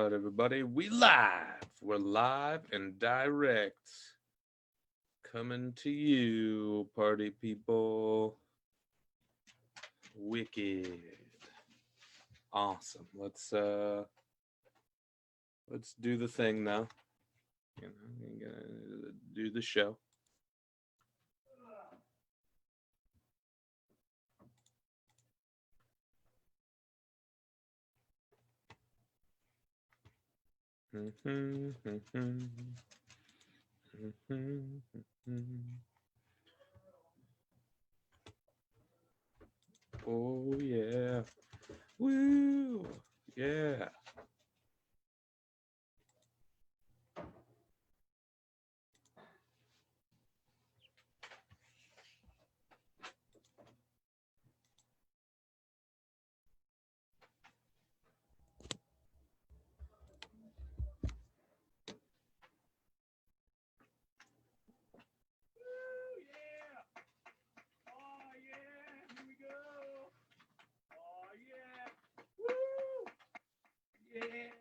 right, everybody. We live. We're live and direct. Coming to you, party people. Wicked. Awesome. Let's do the thing now. You gotta do the show. Oh yeah. Woo! Yeah. Yeah.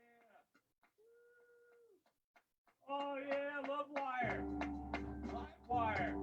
Oh yeah, Love Wire. Live Wire.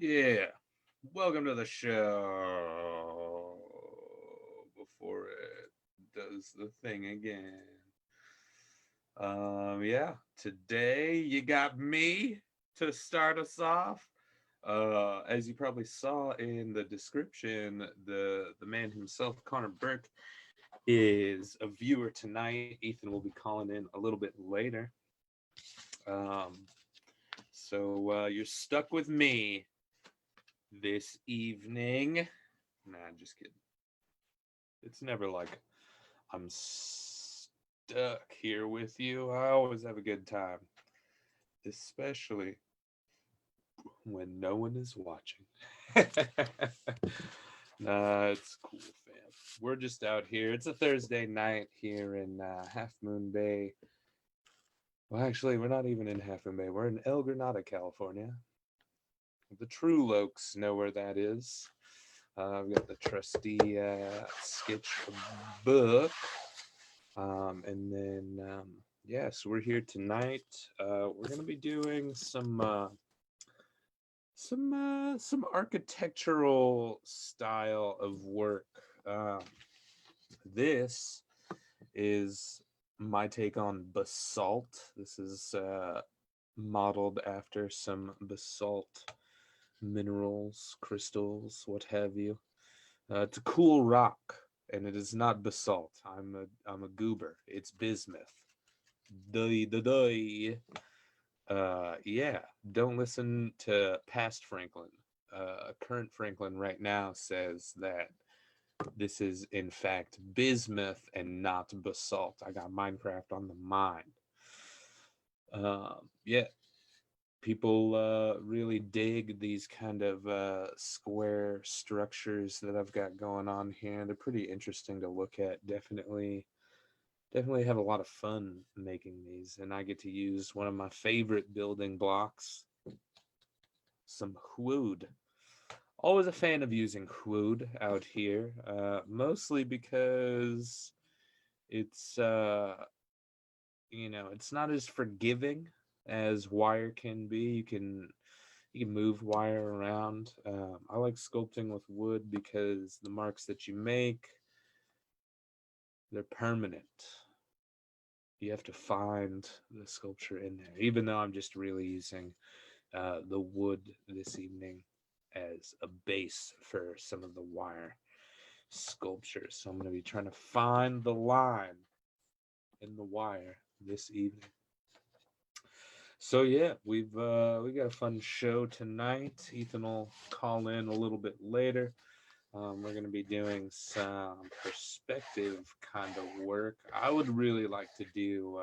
Yeah. Welcome to the show. Before it does the thing again. Yeah. Today you got me to start us off. As you probably saw in the description, the man himself, Connor Burke, is a viewer tonight. Ethan will be calling in a little bit later. Um, so you're stuck with me this evening. Nah, just kidding. It's never like I'm stuck here with you. I always have a good time, especially when no one is watching. Nah, it's cool, fam. We're just out here. It's a Thursday night here in Half Moon Bay. Well, actually, we're not even in Half Moon Bay. We're in El Granada, California. The True Lokes know where that is. I've got the trusty sketchbook. And then, yeah, so we're here tonight. We're going to be doing some architectural style of work. Um, this is my take on basalt. This is modeled after some basalt minerals, crystals, what have you. It's a cool rock, and it is not basalt. I'm a goober. It's bismuth. Duh. Yeah. Don't listen to past Franklin. Current Franklin right now says that this is in fact bismuth and not basalt. I got Minecraft on the mind. Yeah, people really dig these kind of square structures that I've got going on here. They're pretty interesting to look at. Definitely have a lot of fun making these, and I get to use one of my favorite building blocks, some wood. Always a fan of using wood out here, mostly because it's it's not as forgiving as wire can be. You can move wire around. I like sculpting with wood because the marks that you make, they're permanent. You have to find the sculpture in there, even though I'm just really using the wood this evening as a base for some of the wire sculptures. So I'm going to be trying to find the line in the wire this evening. So yeah, we got a fun show tonight. Ethan will call in a little bit later. We're going to be doing some perspective kind of work. I would really like to do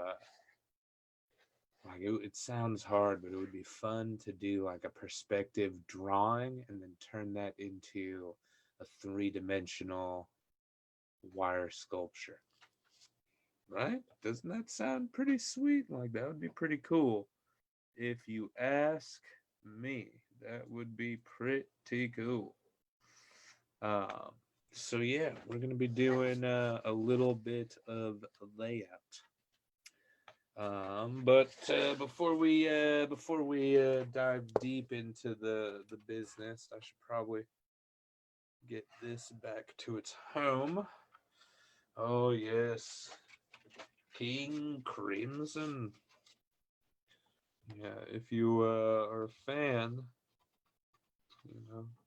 it sounds hard, but it would be fun to do like a perspective drawing and then turn that into a three-dimensional wire sculpture. Right? Doesn't that sound pretty sweet? Like that would be pretty cool. If you ask me, that would be pretty cool. Um, so yeah, we're gonna be doing a little bit of layout. But before we dive deep into the business, I should probably get this back to its home. Oh yes, King Crimson. Yeah, if you are a fan,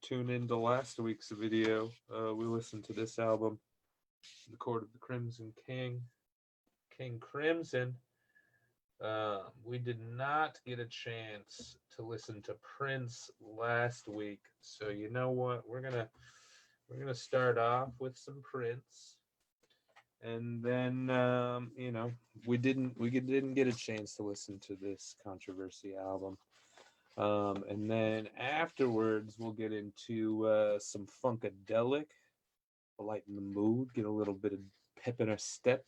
tune into last week's video. We listened to this album, The Court of the Crimson King, King Crimson. We did not get a chance to listen to Prince last week, so you know what? We're gonna start off with some Prince, and then we didn't get a chance to listen to this Controversy album. And then afterwards, we'll get into some Funkadelic, lighten the mood, get a little bit of pep in our step.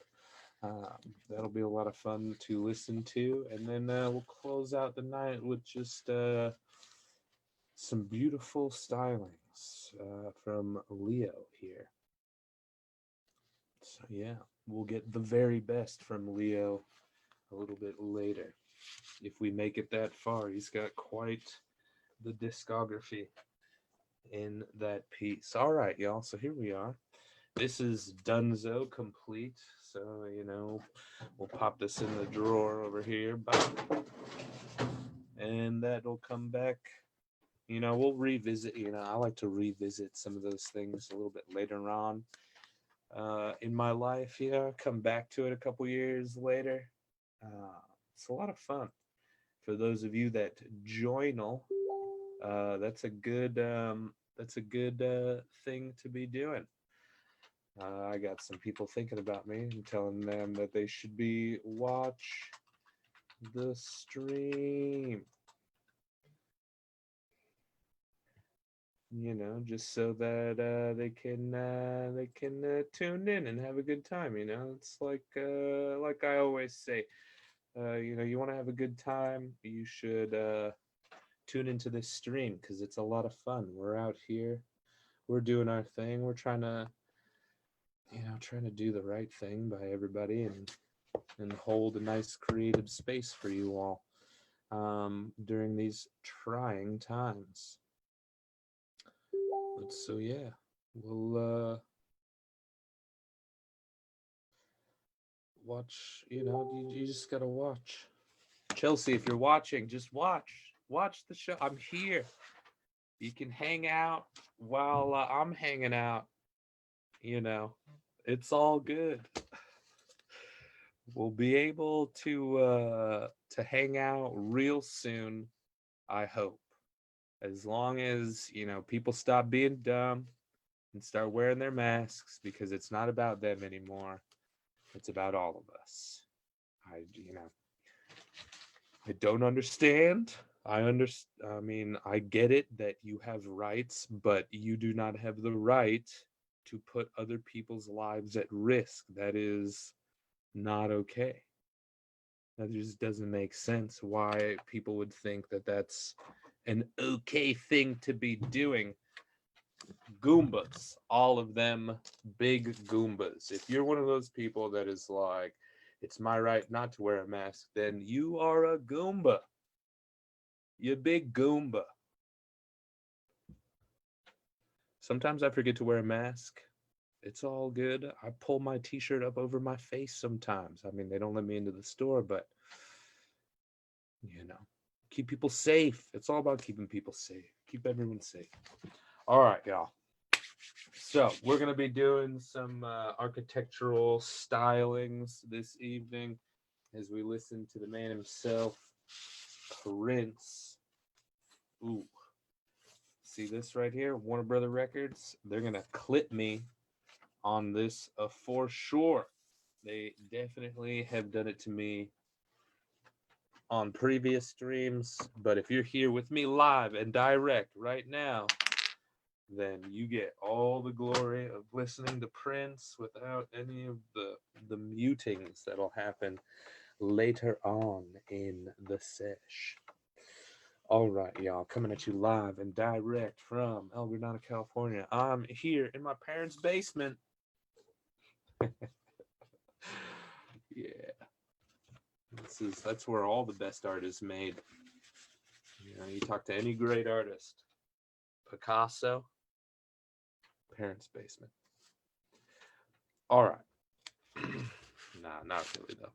That'll be a lot of fun to listen to. And then we'll close out the night with just some beautiful stylings from Leo here. So, yeah, we'll get the very best from Leo a little bit later. If we make it that far, he's got quite the discography in that piece. All right, y'all. So here we are. This is Dunzo complete. So, we'll pop this in the drawer over here. And that'll come back. We'll revisit. I like to revisit some of those things a little bit later on in my life. Come back to it a couple years later. It's a lot of fun. For those of you that joinal, that's a good thing to be doing. I got some people thinking about me and telling them that they should be watch the stream. Just so that they can tune in and have a good time. It's like I always say, you want to have a good time, you should tune into this stream because it's a lot of fun. We're out here, we're doing our thing, we're trying to do the right thing by everybody and hold a nice creative space for you all during these trying times. But so yeah, we'll watch. You just gotta watch. Chelsea, if you're watching, just watch the show. I'm here. You can hang out while I'm hanging out. It's all good. We'll be able to hang out real soon, I hope. As long as, people stop being dumb and start wearing their masks, because it's not about them anymore. It's about all of us. I don't understand. I get it that you have rights, but you do not have the right to put other people's lives at risk. That is not okay. That just doesn't make sense why people would think that that's an okay thing to be doing. Goombas, all of them big Goombas. If you're one of those people that is like, it's my right not to wear a mask, then you are a Goomba. You big Goomba. Sometimes I forget to wear a mask It's all good. I pull my t-shirt up over my face sometimes. I mean, they don't let me into the store, but you know, keep people safe. It's all about keeping people safe. Keep everyone safe. All right, y'all. So we're gonna be doing some architectural stylings this evening as we listen to the man himself, Prince. Ooh, see this right here, Warner Brother Records. They're gonna clip me on this for sure. They definitely have done it to me on previous streams, but if you're here with me live and direct right now, then you get all the glory of listening to Prince without any of the mutings that'll happen later on in the sesh. All right, y'all, coming at you live and direct from El Granada, California. I'm here in my parents' basement. Yeah, that's where all the best art is made. You know, you talk to any great artist, Picasso, parents' basement. All right. Nah, not really though.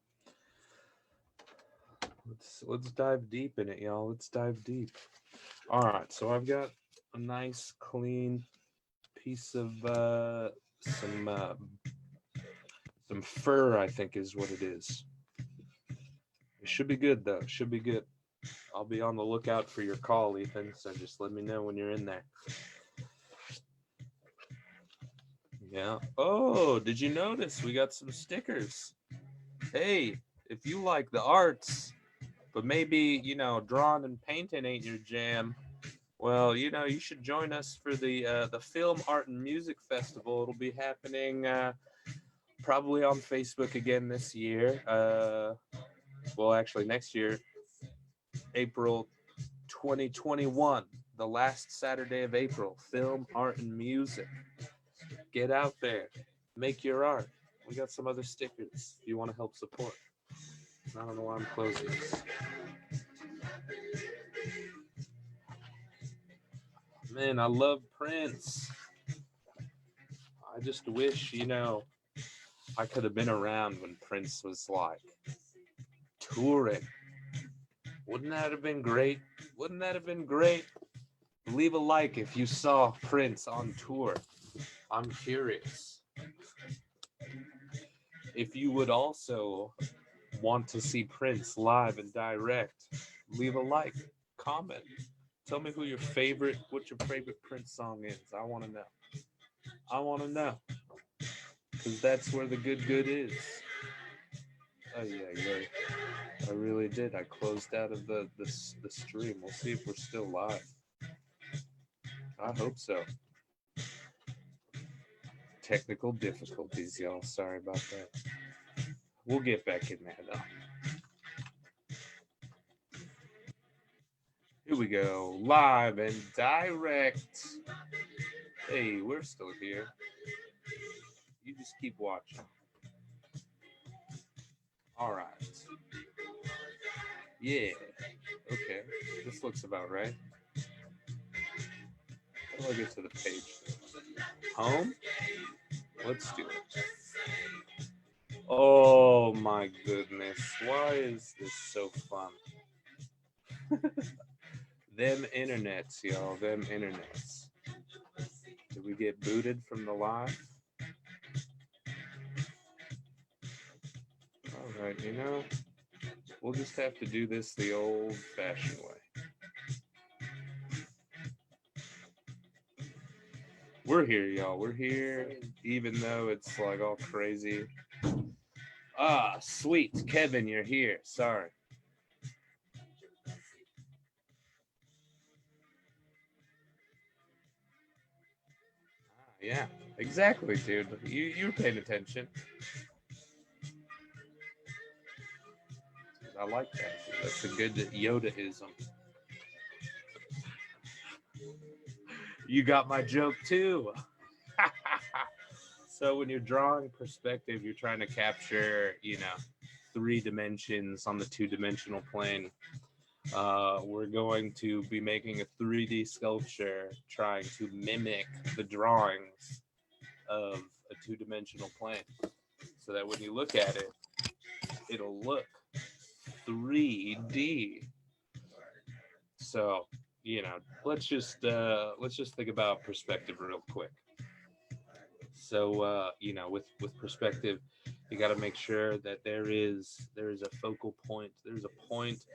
Let's dive deep in it, y'all. Let's dive deep. All right, so I've got a nice clean piece of some fur, I think is what it is. It should be good though. It should be good. I'll be on the lookout for your call, Ethan. So just let me know when you're in there. Yeah. Oh, did you notice we got some stickers? Hey, if you like the arts, but maybe, drawing and painting ain't your jam, well, you should join us for the Film Art and Music Festival. It'll be happening probably on Facebook again this year. Well, actually next year, April 2021, the last Saturday of April. Film Art and Music. Get out there, make your art. We got some other stickers if you want to help support. I don't know why I'm closing this. Man, I love Prince. I just wish, I could have been around when Prince was like touring. Wouldn't that have been great? Wouldn't that have been great? Leave a like if you saw Prince on tour. I'm curious. If you would also want to see Prince live and direct, leave a like, comment. Tell me what your favorite Prince song is. I want to know. I want to know. Because that's where the good is. Oh, yeah. I really did. I closed out of the stream. We'll see if we're still live. I hope so. Technical difficulties, y'all. Sorry about that. We'll get back in there, though. Here we go. Live and direct. Hey, we're still here. You just keep watching. All right. Yeah. Okay. This looks about right. How do I get to the page? Home? Let's do it. Oh my goodness. Why is this so fun? Them internets, y'all. Them internets. Did we get booted from the live? All right, we'll just have to do this the old-fashioned way. We're here, y'all. We're here, even though it's like all crazy. Ah, sweet. Kevin, you're here. Sorry. Yeah, exactly, dude. You're paying attention. I like that. That's a good Yoda-ism. You got my joke too. So when you're drawing perspective, you're trying to capture, 3 dimensions on the 2-dimensional plane. We're going to be making a 3D sculpture trying to mimic the drawings of a two-dimensional plane, so that when you look at it, it'll look 3D. So, let's just think about perspective real quick. So, with perspective, you got to make sure that there is a focal point. There's a point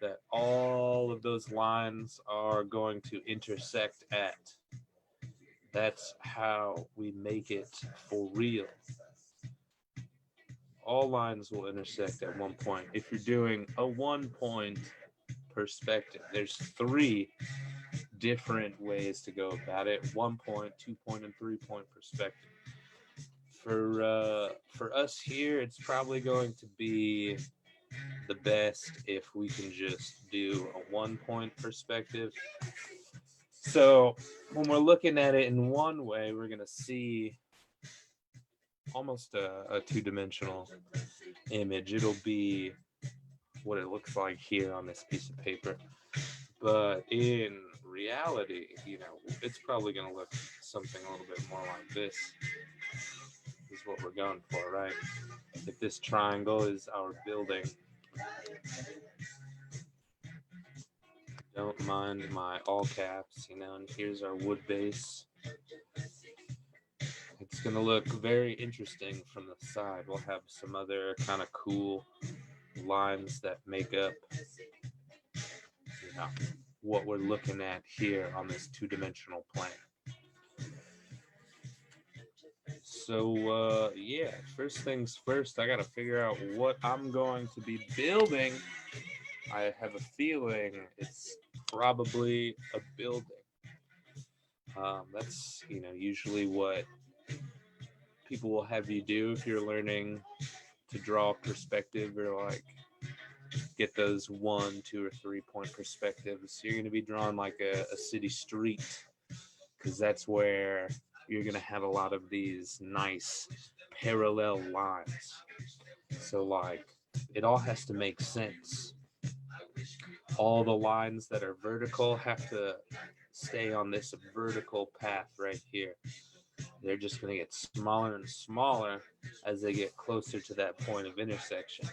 that all of those lines are going to intersect at. That's how we make it for real. All lines will intersect at one point. If you're doing a 1 point perspective, there's three different ways to go about it: 1 point, 2 point, and 3 point perspective. For us here, it's probably going to be the best if we can just do a 1 point perspective. So when we're looking at it in one way, we're gonna see almost a two-dimensional image. It'll be what it looks like here on this piece of paper. But in reality, it's probably going to look something a little bit more like this. This is what we're going for, right? If this triangle is our building, don't mind my all caps, and here's our wood base. It's going to look very interesting from the side. We'll have some other kind of cool lines that make up what we're looking at here on this two-dimensional plane. So first things first, I gotta figure out what I'm going to be building. I have a feeling it's probably a building. That's usually what people will have you do if you're learning to draw perspective, or like get those 1, 2, or 3 point perspectives. You're going to be drawing like a city street, because that's where you're going to have a lot of these nice parallel lines. So like it all has to make sense. All the lines that are vertical have to stay on this vertical path right here. They're just going to get smaller and smaller as they get closer to that point of intersection.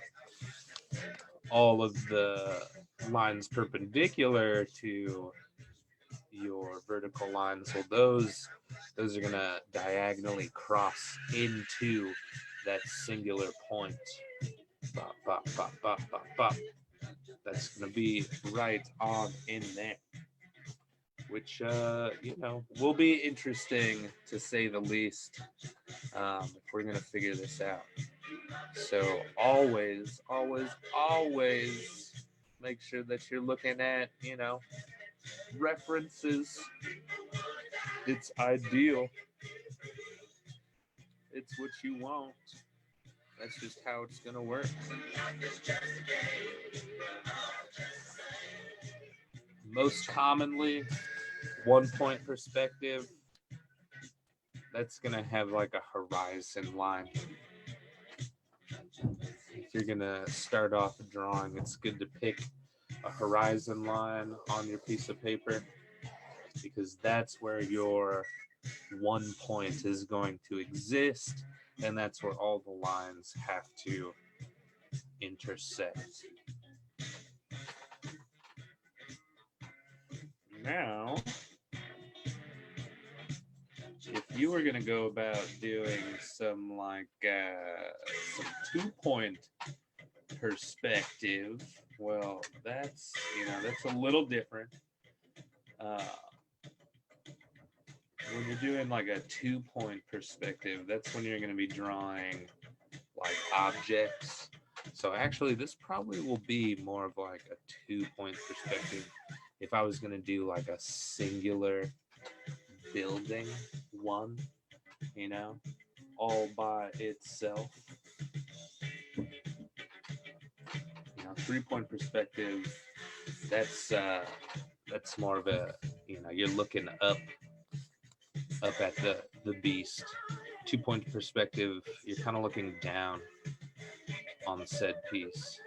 All of the lines perpendicular to your vertical lines, well, those are going to diagonally cross into that singular point. Bop, bop, bop, bop, bop, bop. That's going to be right on in there, which will be interesting to say the least, if we're going to figure this out. So always make sure that you're looking at references. It's ideal. It's what you want. That's just how it's going to work. Most commonly, 1 point perspective, that's going to have like a horizon line. If you're going to start off a drawing, it's good to pick a horizon line on your piece of paper, because that's where your 1 point is going to exist, and that's where all the lines have to intersect. Now, if you were going to go about doing some 2 point perspective, well, that's a little different. When you're doing like a 2 point perspective, that's when you're going to be drawing like objects. So actually, this probably will be more of like a 2 point perspective if I was going to do like a singular building one, all by itself. 3 point perspective, that's more of a, you're looking up at the beast. 2 point perspective, you're kind of looking down on said piece.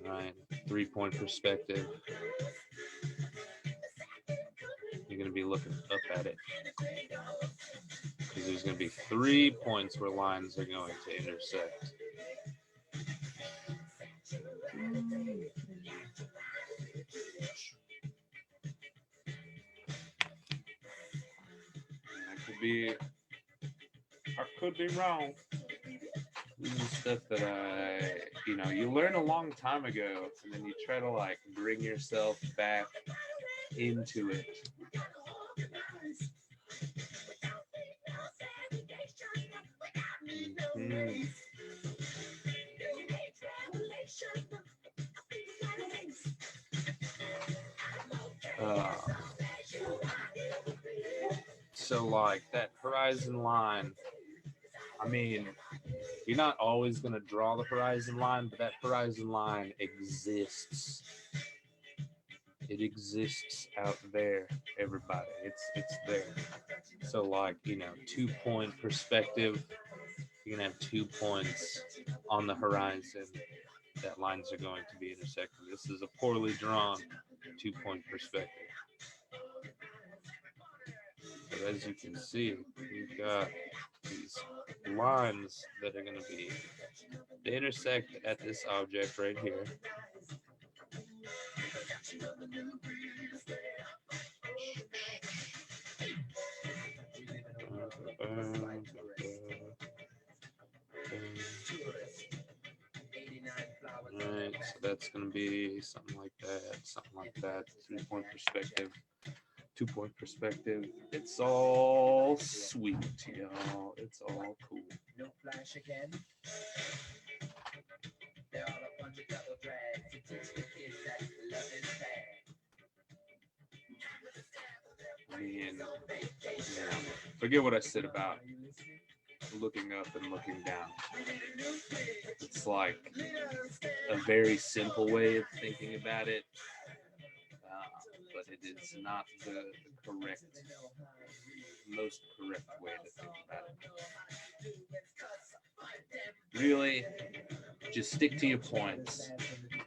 Right, 3 point perspective. going to be looking up at it. Because there's going to be 3 points where lines are going to intersect. I could be wrong. This is stuff that you learn a long time ago, and then you try to like bring yourself back into it. Mm-hmm. So like that horizon line, I mean, you're not always going to draw the horizon line, but that horizon line exists. It exists out there, everybody. It's there. So like, 2-point perspective, you're going to have 2 points on the horizon that lines are going to be intersecting. This is a poorly drawn 2-point perspective. But as you can see, you've got these lines that are going to be, they intersect at this object right here. Alright, so that's going to be something like that, 3-point perspective. 2-point perspective. It's all sweet, y'all. It's all cool. No flash again. There are a bunch of double drags to teach the kids that love is bad. I mean, forget what I said about looking up and looking down. It's like a very simple way of thinking about it. But it is not the most correct way to think about it. Really, just stick to your points.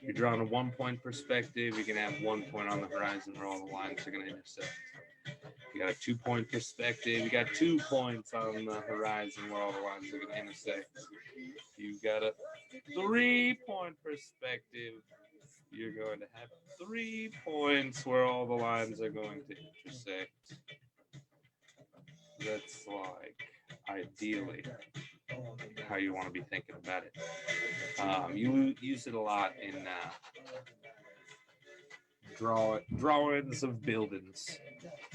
You're drawing a 1-point perspective, you're going to have 1 point on the horizon where all the lines are going to intersect. You got a 2-point perspective, you got 2 points on the horizon where all the lines are going to intersect. You've got a 3-point perspective, you're going to have 3 points where all the lines are going to intersect. That's like ideally how you want to be thinking about it. You use it a lot in drawings of buildings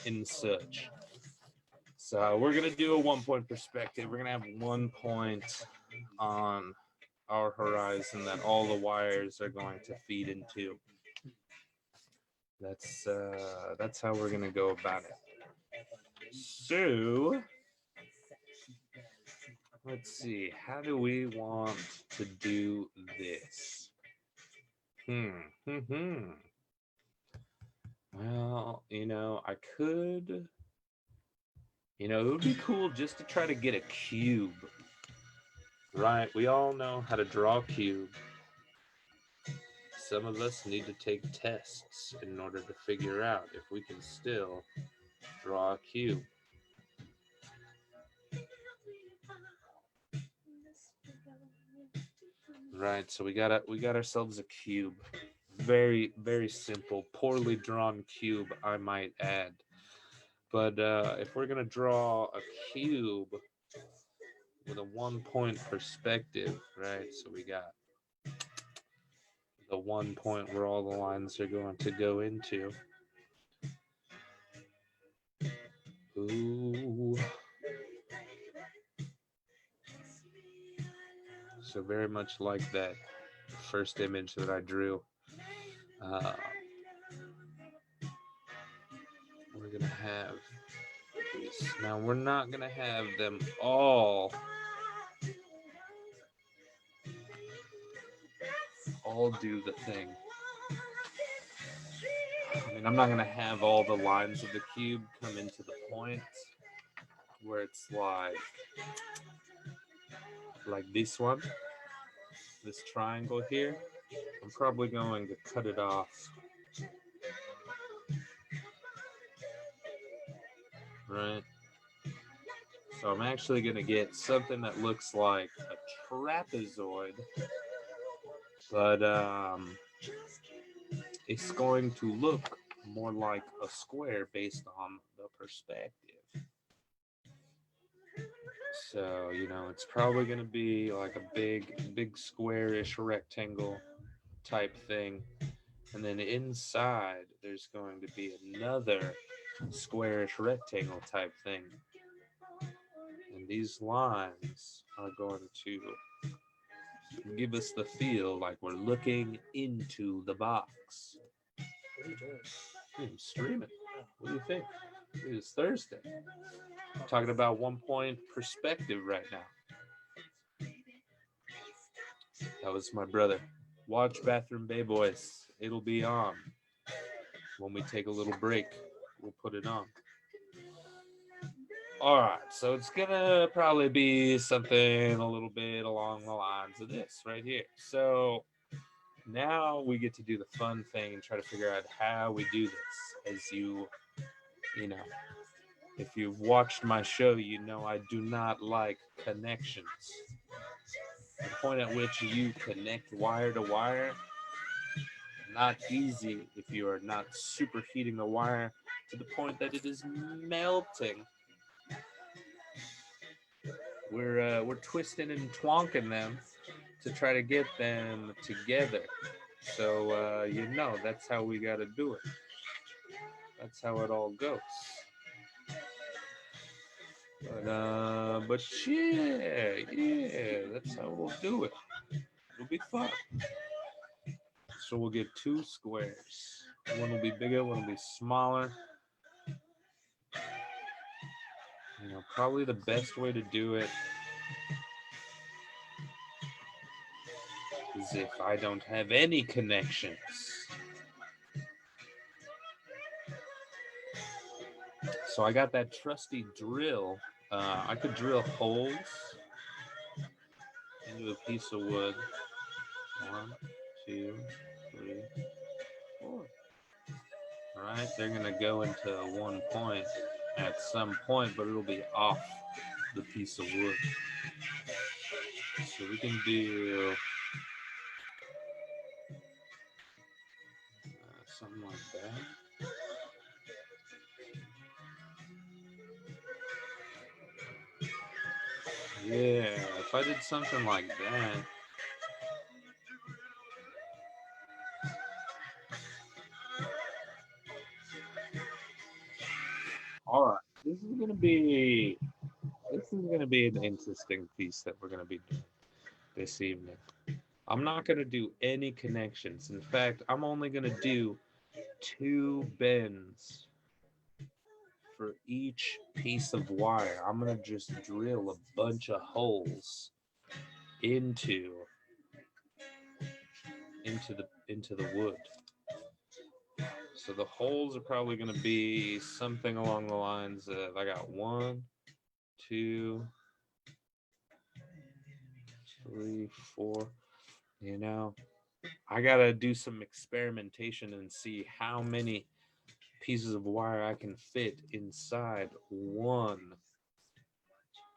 and such. So we're going to do a 1-point perspective. We're going to have 1 point on our horizon that all the wires are going to feed into. That's how we're gonna go about it. So let's see, how do we want to do this? Well, I could, it would be cool just to try to get a cube, right? We all know how to draw a cube. Some of us need to take tests in order to figure out if we can still draw a cube. Right, so we got ourselves a cube. Very, very simple, poorly drawn cube, I might add. But if we're gonna draw a cube with a 1-point perspective, right? So we got the 1 point where all the lines are going to go into. Ooh. So very much like that first image that I drew. We're going to have these. Now, we're not going to have them all do the thing. I mean, I'm not going to have all the lines of the cube come into the point where it's like this one, this triangle here. I'm probably going to cut it off right? So I'm actually going to get something that looks like a trapezoid, but it's going to look more like a square based on the perspective. So, it's probably going to be like a big squarish rectangle type thing. And then inside, there's going to be another squarish rectangle type thing. And these lines are going to give us the feel like we're looking into the box. What are you doing? I'm streaming. What do you think? It is Thursday. I'm talking about 1 point perspective right now. That was my brother. Watch Bathroom Bay Boys. It'll be on. When we take a little break, we'll put it on. All right, so it's gonna probably be something a little bit along the lines of this right here. So now we get to do the fun thing and try to figure out how we do this. As you know, if you've watched my show, you know I do not like connections. The point at which you connect wire to wire, not easy if you are not superheating the wire to the point that it is melting. We're twisting and twonking them to try to get them together. So that's how we got to do it. That's how it all goes. But yeah, that's how we'll do it. It'll be fun. So we'll get two squares. One will be bigger, one will be smaller. Probably the best way to do it is if I don't have any connections. So I got that trusty drill. I could drill holes into a piece of wood. 1, 2, 3, 4. All right, they're gonna go into 1 point at some point, but it'll be off the piece of wood. So we can do something like that. Yeah, if I did something like that. All right, this is gonna be an interesting piece that we're gonna be doing this evening. I'm not gonna do any connections. In fact, I'm only gonna do 2 bends for each piece of wire. I'm gonna just drill a bunch of holes into the wood. So the holes are probably going to be something along the lines of I got 1, 2, 3, 4. I got to do some experimentation and see how many pieces of wire I can fit inside one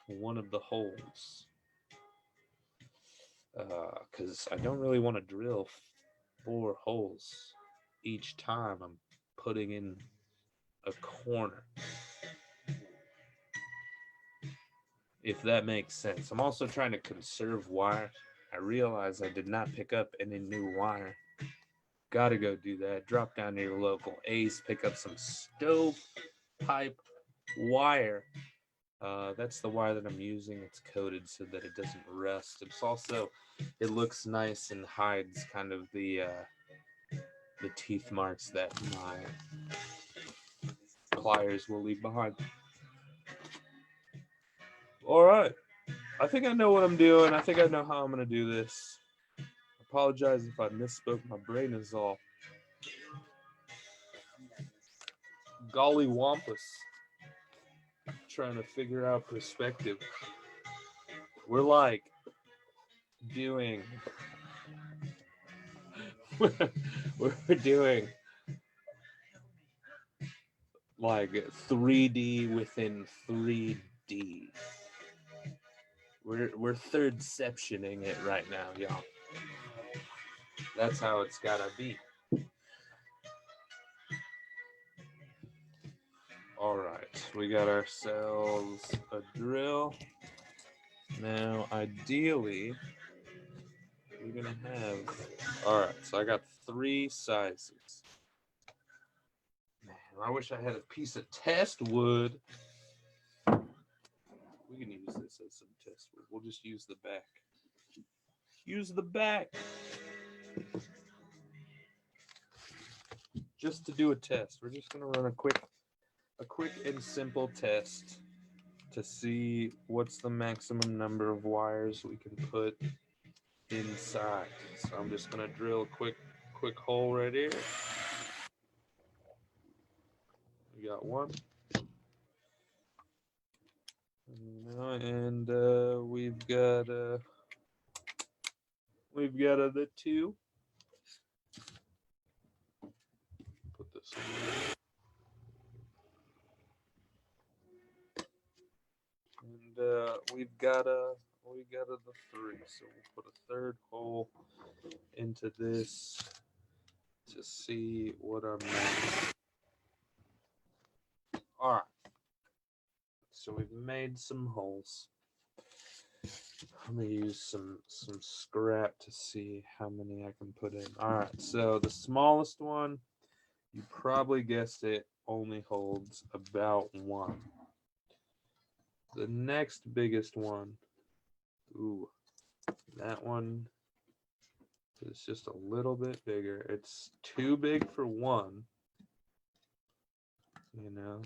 of the holes. Because I don't really want to drill 4 holes each time I'm putting in a corner. If that makes sense. I'm also trying to conserve wire. I realize I did not pick up any new wire. Gotta go do that. Drop down to your local Ace, pick up some stovepipe wire. That's the wire that I'm using. It's coated so that it doesn't rust. It looks nice and hides kind of the teeth marks that my pliers will leave behind. All right. I think I know what I'm doing. I think I know how I'm going to do this. Apologize if I misspoke. My brain is all golly wampus. Trying to figure out perspective. We're like doing we're doing like 3D within 3D. We're thirdceptioning it right now, y'all. That's how it's gotta be. All right, we got ourselves a drill. Now, ideally, we're gonna have. All right, so I got 3 sizes. Man, I wish I had a piece of test wood. We can use this as some test wood. We'll just use the back. Use the back. Just to do a test. We're just gonna run a quick and simple test to see what's the maximum number of wires we can put inside. So I'm just gonna drill a quick hole right here. We got one. And we've got the 2. Put this in there. And we've got the 3. So we'll put a 3rd hole into this to see what our max. All right. So we've made some holes. I'm gonna use some scrap to see how many I can put in. All right. So the smallest one, you probably guessed it, only holds about 1. The next biggest one, ooh, that one is just a little bit bigger. It's too big for 1,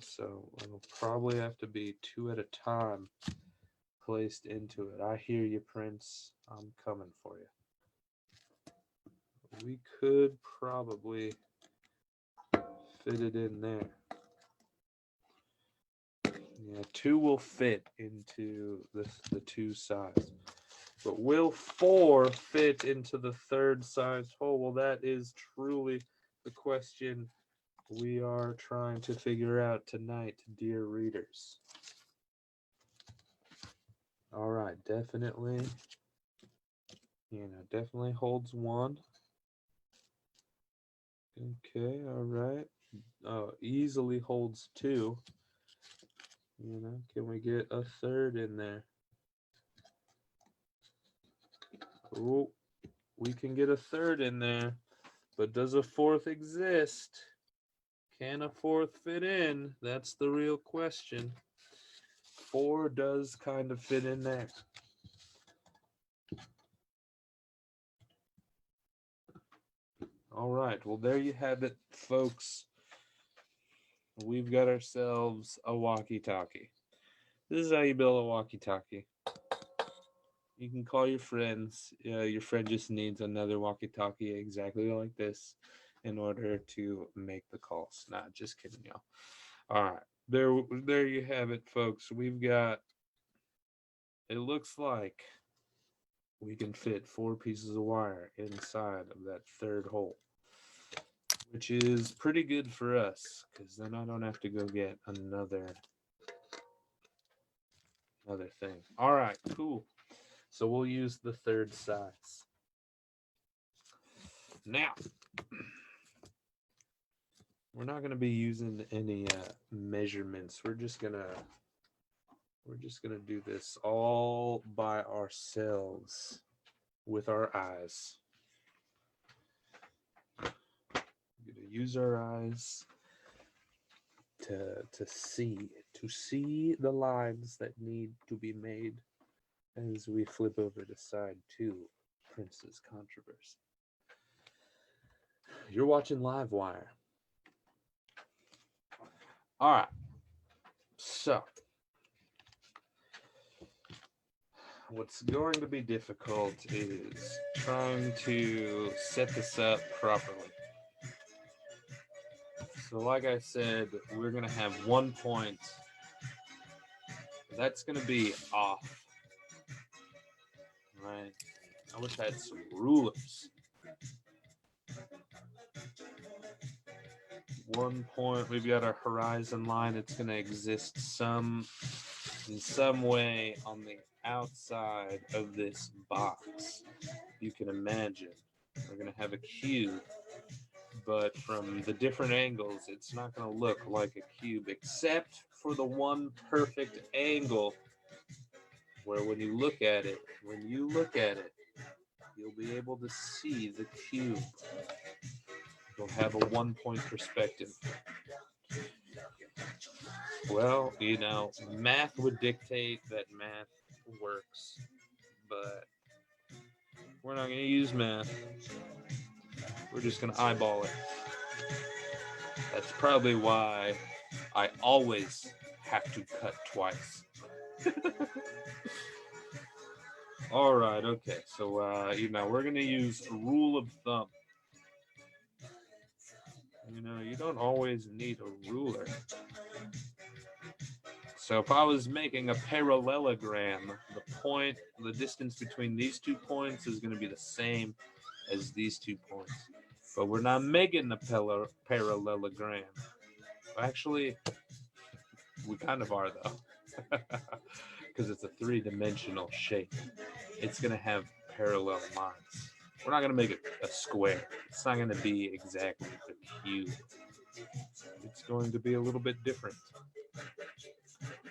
so it'll probably have to be 2 at a time placed into it. I hear you, Prince. I'm coming for you. We could probably fit it in there. Yeah, 2 will fit into the 2 size. But will 4 fit into the 3rd size hole? Well, that is truly the question we are trying to figure out tonight, dear readers. All right, definitely holds 1. Okay, all right. Easily holds 2. Can we get a 3rd in there? Oh, we can get a 3rd in there, but does a 4th exist? Can a 4th fit in? That's the real question. 4 does kind of fit in there. All right, well, there you have it, folks. We've got ourselves a walkie-talkie. This is how you build a walkie-talkie. You can call your friends. Your friend just needs another walkie-talkie exactly like this in order to make the calls. Nah, just kidding, y'all. All right, there you have it, folks. We've got. It looks like we can fit 4 pieces of wire inside of that 3rd hole, which is pretty good for us because then I don't have to go get another thing. All right, cool. So we'll use the 3rd size. Now, we're not going to be using any measurements. We're just gonna do this all by ourselves with our eyes. We're gonna use our eyes to see the lines that need to be made as we flip over to side 2, Prince's Controversy. You're watching Livewire. All right. So, what's going to be difficult is trying to set this up properly. So like I said, we're going to have 1 point. That's going to be off. Right? I wish I had some rulers. 1 point, we've got our horizon line. It's going to exist in some way on the outside of this box. You can imagine. We're going to have a cube, but from the different angles, it's not going to look like a cube, except for the one perfect angle where when you look at it, you'll be able to see the cube. You'll have a 1 point perspective. Well, math would dictate that math works, but we're not going to use math. We're just going to eyeball it. That's probably why I always have to cut twice. All right, okay. So, we're going to use a rule of thumb. You don't always need a ruler. So if I was making a parallelogram, the distance between these 2 points is going to be the same as these 2 points. But we're not making a parallelogram. Actually, we kind of are, though, because it's a 3-dimensional shape. It's going to have parallel lines. We're not going to make it a square. It's not going to be exactly a cube. It's going to be a little bit different.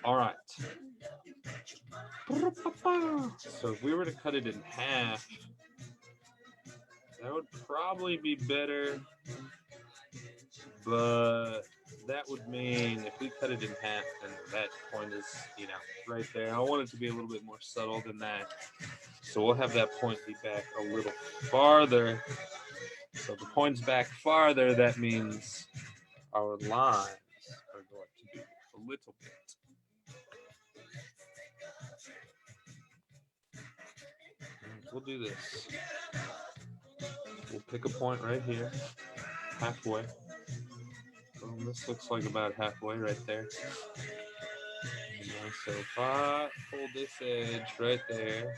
All right. So if we were to cut it in half, that would probably be better, but that would mean if we cut it in half, then that point is, right there. I want it to be a little bit more subtle than that. So we'll have that point be back a little farther. So if the point's back farther, that means our lines are going to be a little bit. We'll do this. We'll pick a point right here, halfway. This looks like about halfway right there. So if I pull this edge right there,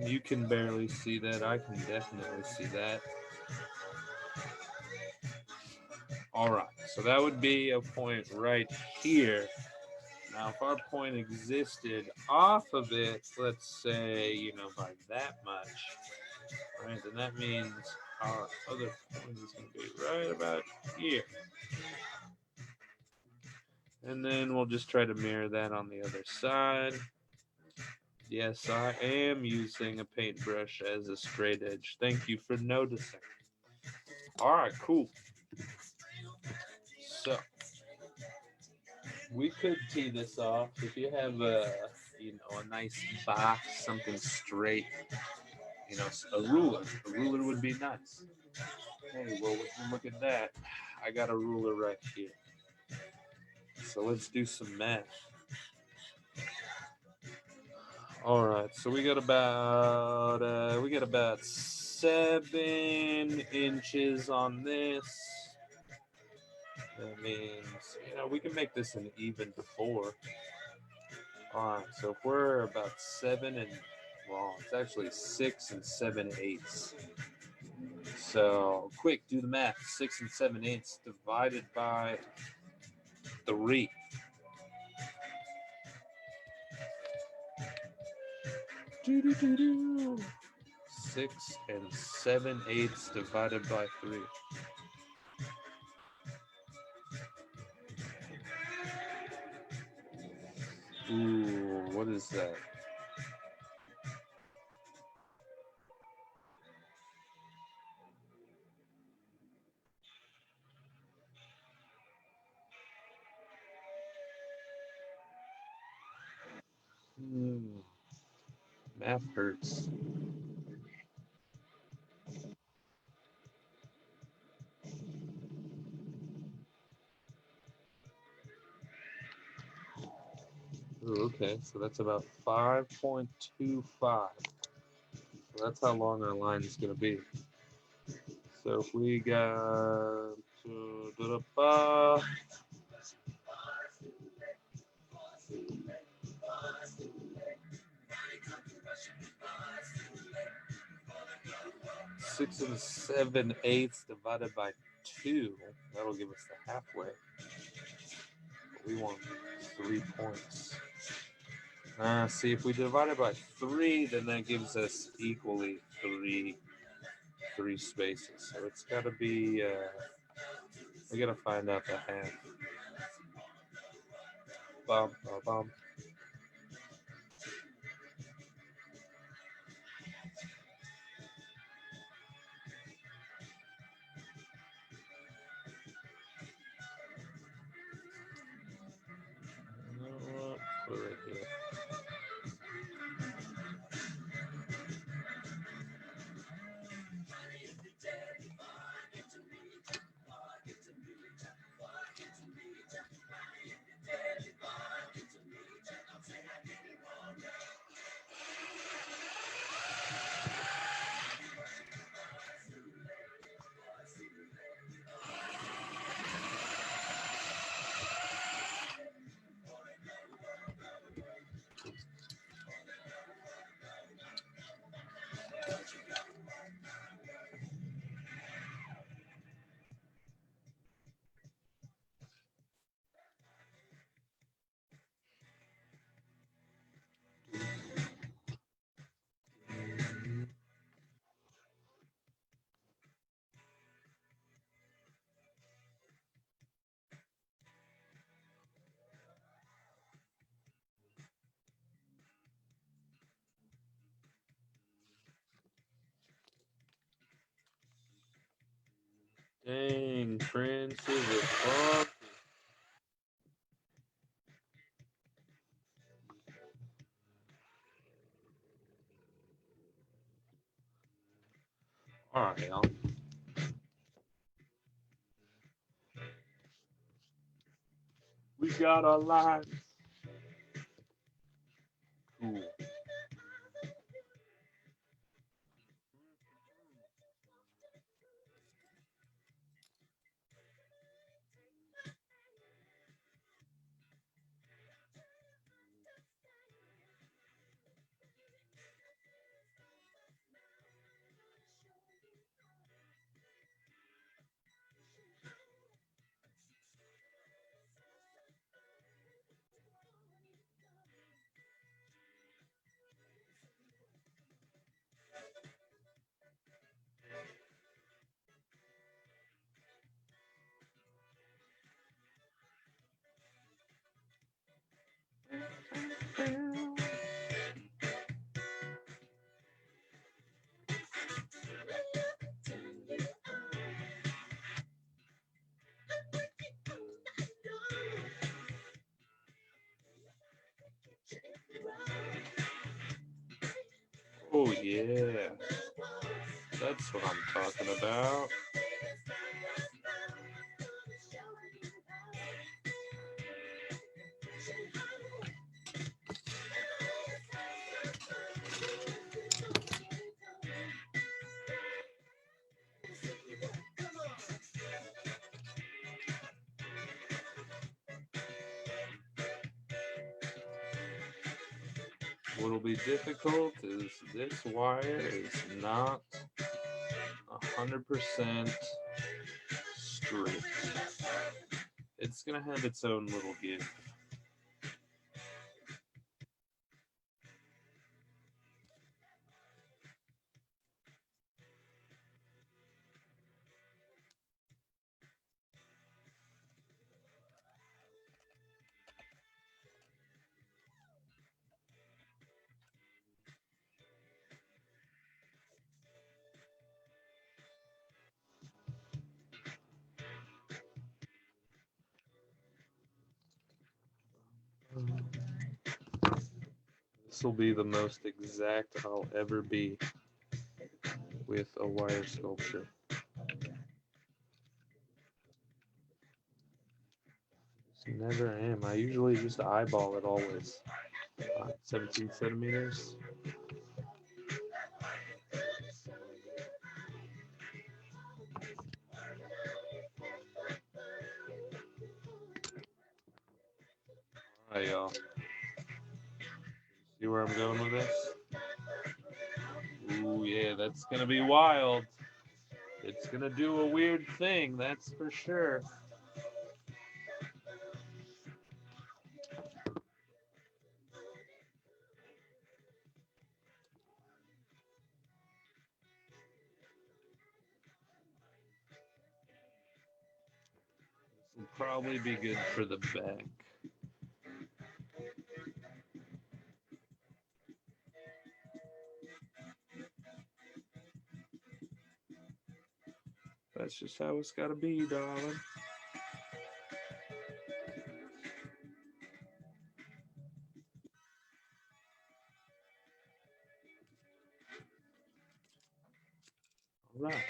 you can barely see that. I can definitely see that. All right, so that would be a point right here. Now, if our point existed off of it, let's say, by that much, right, then that means our other point is going to be right about here. And then we'll just try to mirror that on the other side. Yes, I am using a paintbrush as a straight edge. Thank you for noticing. All right, cool. So we could tee this off. If you have a nice box, something straight, a ruler. A ruler would be nice. Hey, well, look at that. I got a ruler right here. So let's do some math. All right, so we got about 7 inches on this. That means, we can make this an even 4. All right, so if we're about 7 and, it's actually 6 7/8. So quick, do the math. 6 7/8 divided by 3. Do. 6 7/8 divided by 3. Ooh, what is that? Math hurts. Ooh, okay, so that's about 5.25. So that's how long our line is going to be. So if we got 6 7/8 divided by 2. That'll give us the halfway. But we want 3 points. See, if we divide it by 3, then that gives us equally three spaces. So it's got to be, we got to find out the half. Bum, bum, bum. Put it right here. Dang, Prince is a fuck. Alright, y'all. We got our lines. Cool. Oh yeah, that's what I'm talking about. What'll be difficult is this wire is not 100% straight. It's gonna have its own little give. This will be the most exact I'll ever be with a wire sculpture. Just never am. I usually just eyeball it always. 17 centimeters. Alright, y'all. See where I'm going with this? Ooh, yeah, that's gonna be wild. It's gonna do a weird thing, that's for sure. This will probably be good for the back. That's just how it's gotta be, darling. All right.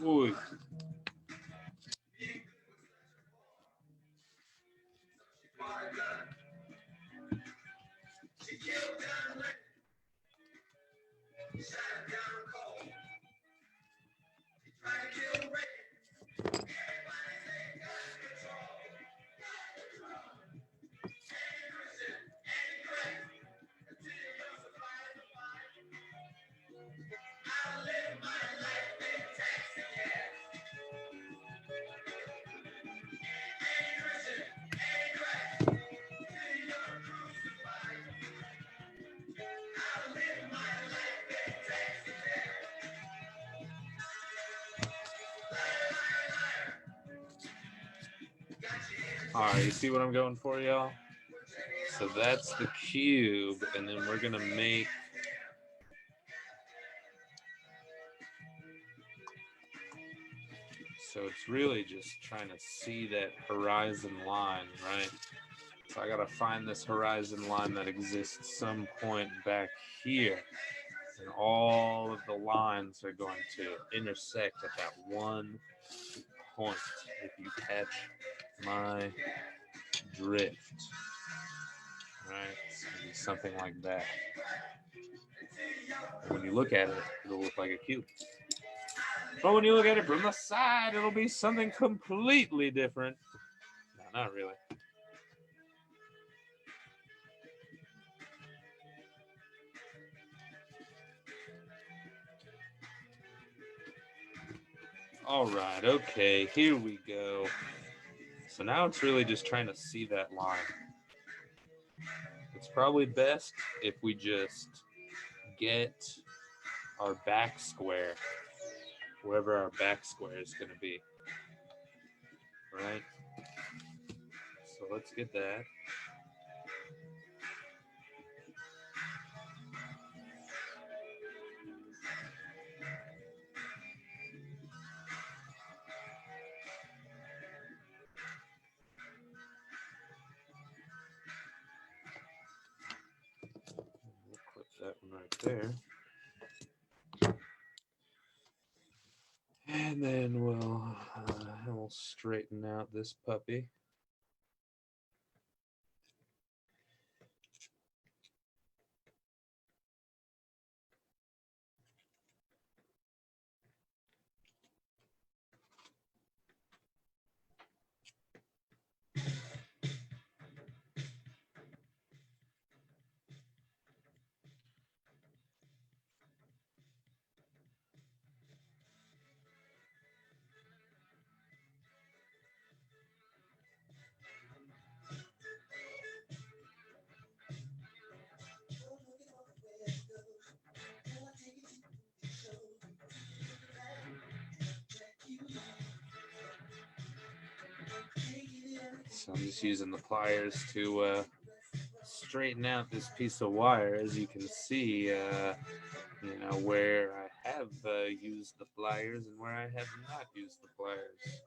Ooh. All right, you see what I'm going for, y'all? So that's the cube, and then we're gonna make so it's really just trying to see that horizon line, right? So I gotta find this horizon line that exists some point back here. And all of the lines are going to intersect at that one point. If you catch my drift, right? It's gonna be something like that. And when you look at it, it'll look like a cube. But when you look at it from the side, it'll be something completely different. No, not really. All right, okay, here we go. So now it's really just trying to see that line. It's probably best if we just get our back square, wherever our back square is going to be, right? So let's get that. We'll clip that one right there. And then we'll straighten out this puppy. So I'm just using the pliers to straighten out this piece of wire. As you can see, where I have used the pliers and where I have not used the pliers.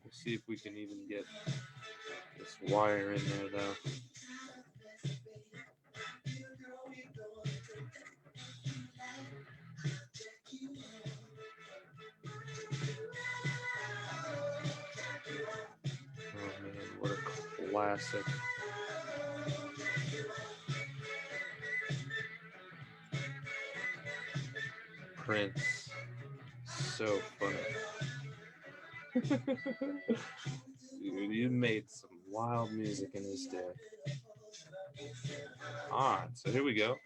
We'll see if we can even get this wire in there, though. Oh man, what a classic. Prince. So funny. Dude, you made some wild music in his day. Alright, so here we go.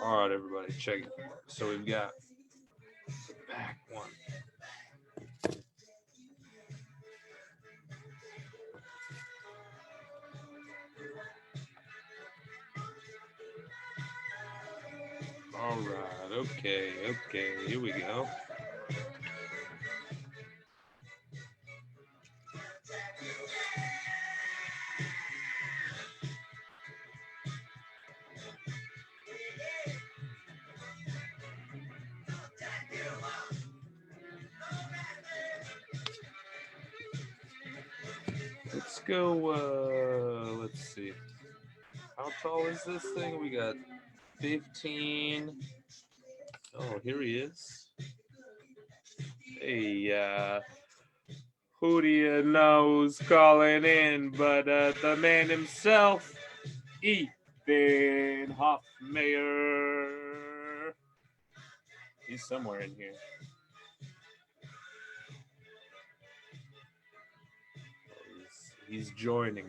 Alright, everybody, check it. So we've got the back one. Alright, okay, here we go. Let's go, let's see. How tall is this thing? We got 15. Oh, here he is. Hey, who do you know who's calling in but the man himself, Ethan Hoffmeyer. He's somewhere in here. He's joining.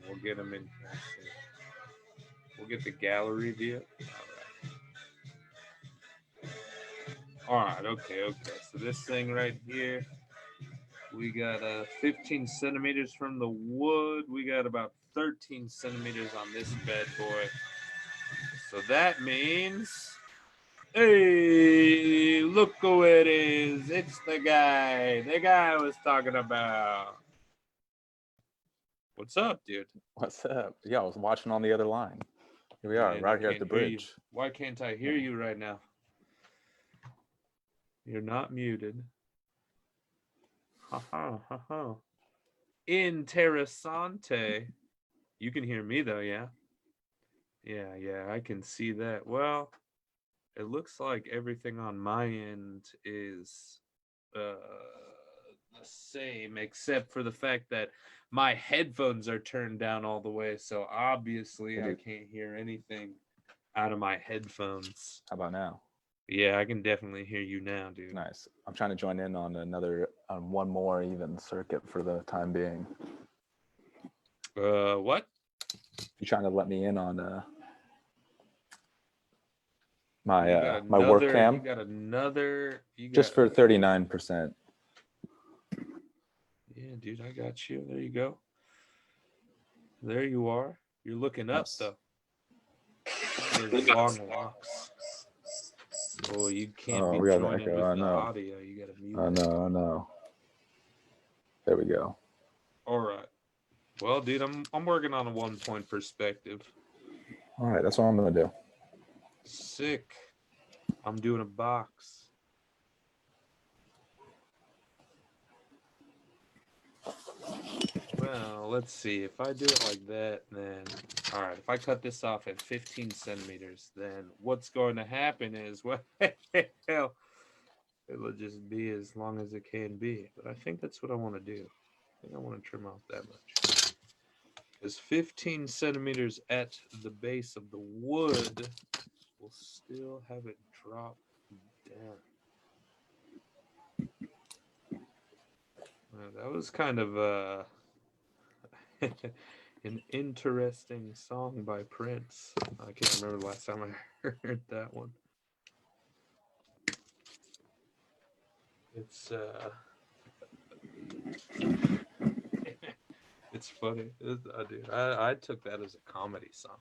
We'll get him in here soon. We'll get the gallery view. All right, okay. So this thing right here, we got 15 centimeters from the wood. We got about 13 centimeters on this bad boy. So that means, hey, look who it is. It's the guy I was talking about. What's up, dude? What's up? Yeah, I was watching on the other line. Here we are, Man, right here at the bridge. Why can't I hear you right now? You're not muted. Ha ha. Interessante. You can hear me though, yeah? Yeah, I can see that. Well, it looks like everything on my end is the same, except for the fact that my headphones are turned down all the way, so obviously I can't hear anything out of my headphones. How about now? Yeah, I can definitely hear you now, dude. Nice. I'm trying to join in on one more even circuit for the time being. What? You trying to let me in on my work cam? You got another. Just for 39%. Yeah, dude, I got you. There you go. There you are. You're looking up, though. Those long locks. Oh, you can't be joining with the audio. You got to mute. I know. There we go. All right. Well, dude, I'm working on a 1-point perspective. All right, that's what I'm gonna do. Sick. I'm doing a box. Well, let's see. If I do it like that, then all right. If I cut this off at 15 centimeters, then what's going to happen is, well, hell, it'll just be as long as it can be. But I think that's what I want to do. I think I want to trim off that much. Because 15 centimeters at the base of the wood will still have it drop down. That was kind of an interesting song by Prince. I can't remember the last time I heard that one. It's It's funny. Dude, I took that as a comedy song.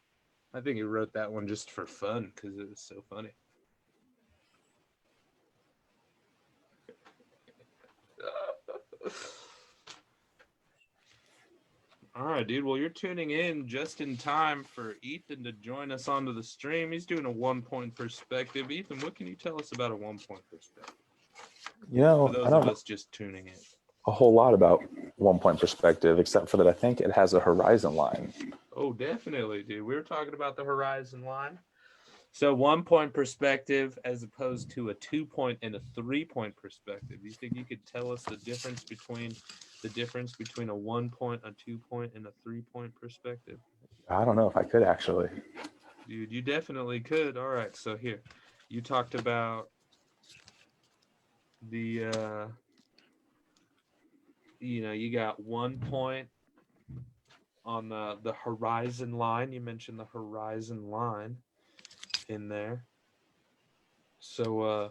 I think he wrote that one just for fun because it was so funny. All right, dude. Well, you're tuning in just in time for Ethan to join us onto the stream. He's doing a 1 point perspective. Ethan, what can you tell us about a 1 point perspective? You For know, I those don't of know us just tuning in. a whole lot about 1 point perspective, except for that I think it has a horizon line. Oh, definitely, dude. We were talking about the horizon line. So 1 point perspective as opposed to a 2 point and a 3 point perspective. You think you could tell us the difference between a 1 point, a 2 point, and a 3 point perspective? I don't know if I could actually. Dude, you definitely could. All right, so here. You talked about the you got 1 point on the horizon line. You mentioned the horizon line in there. So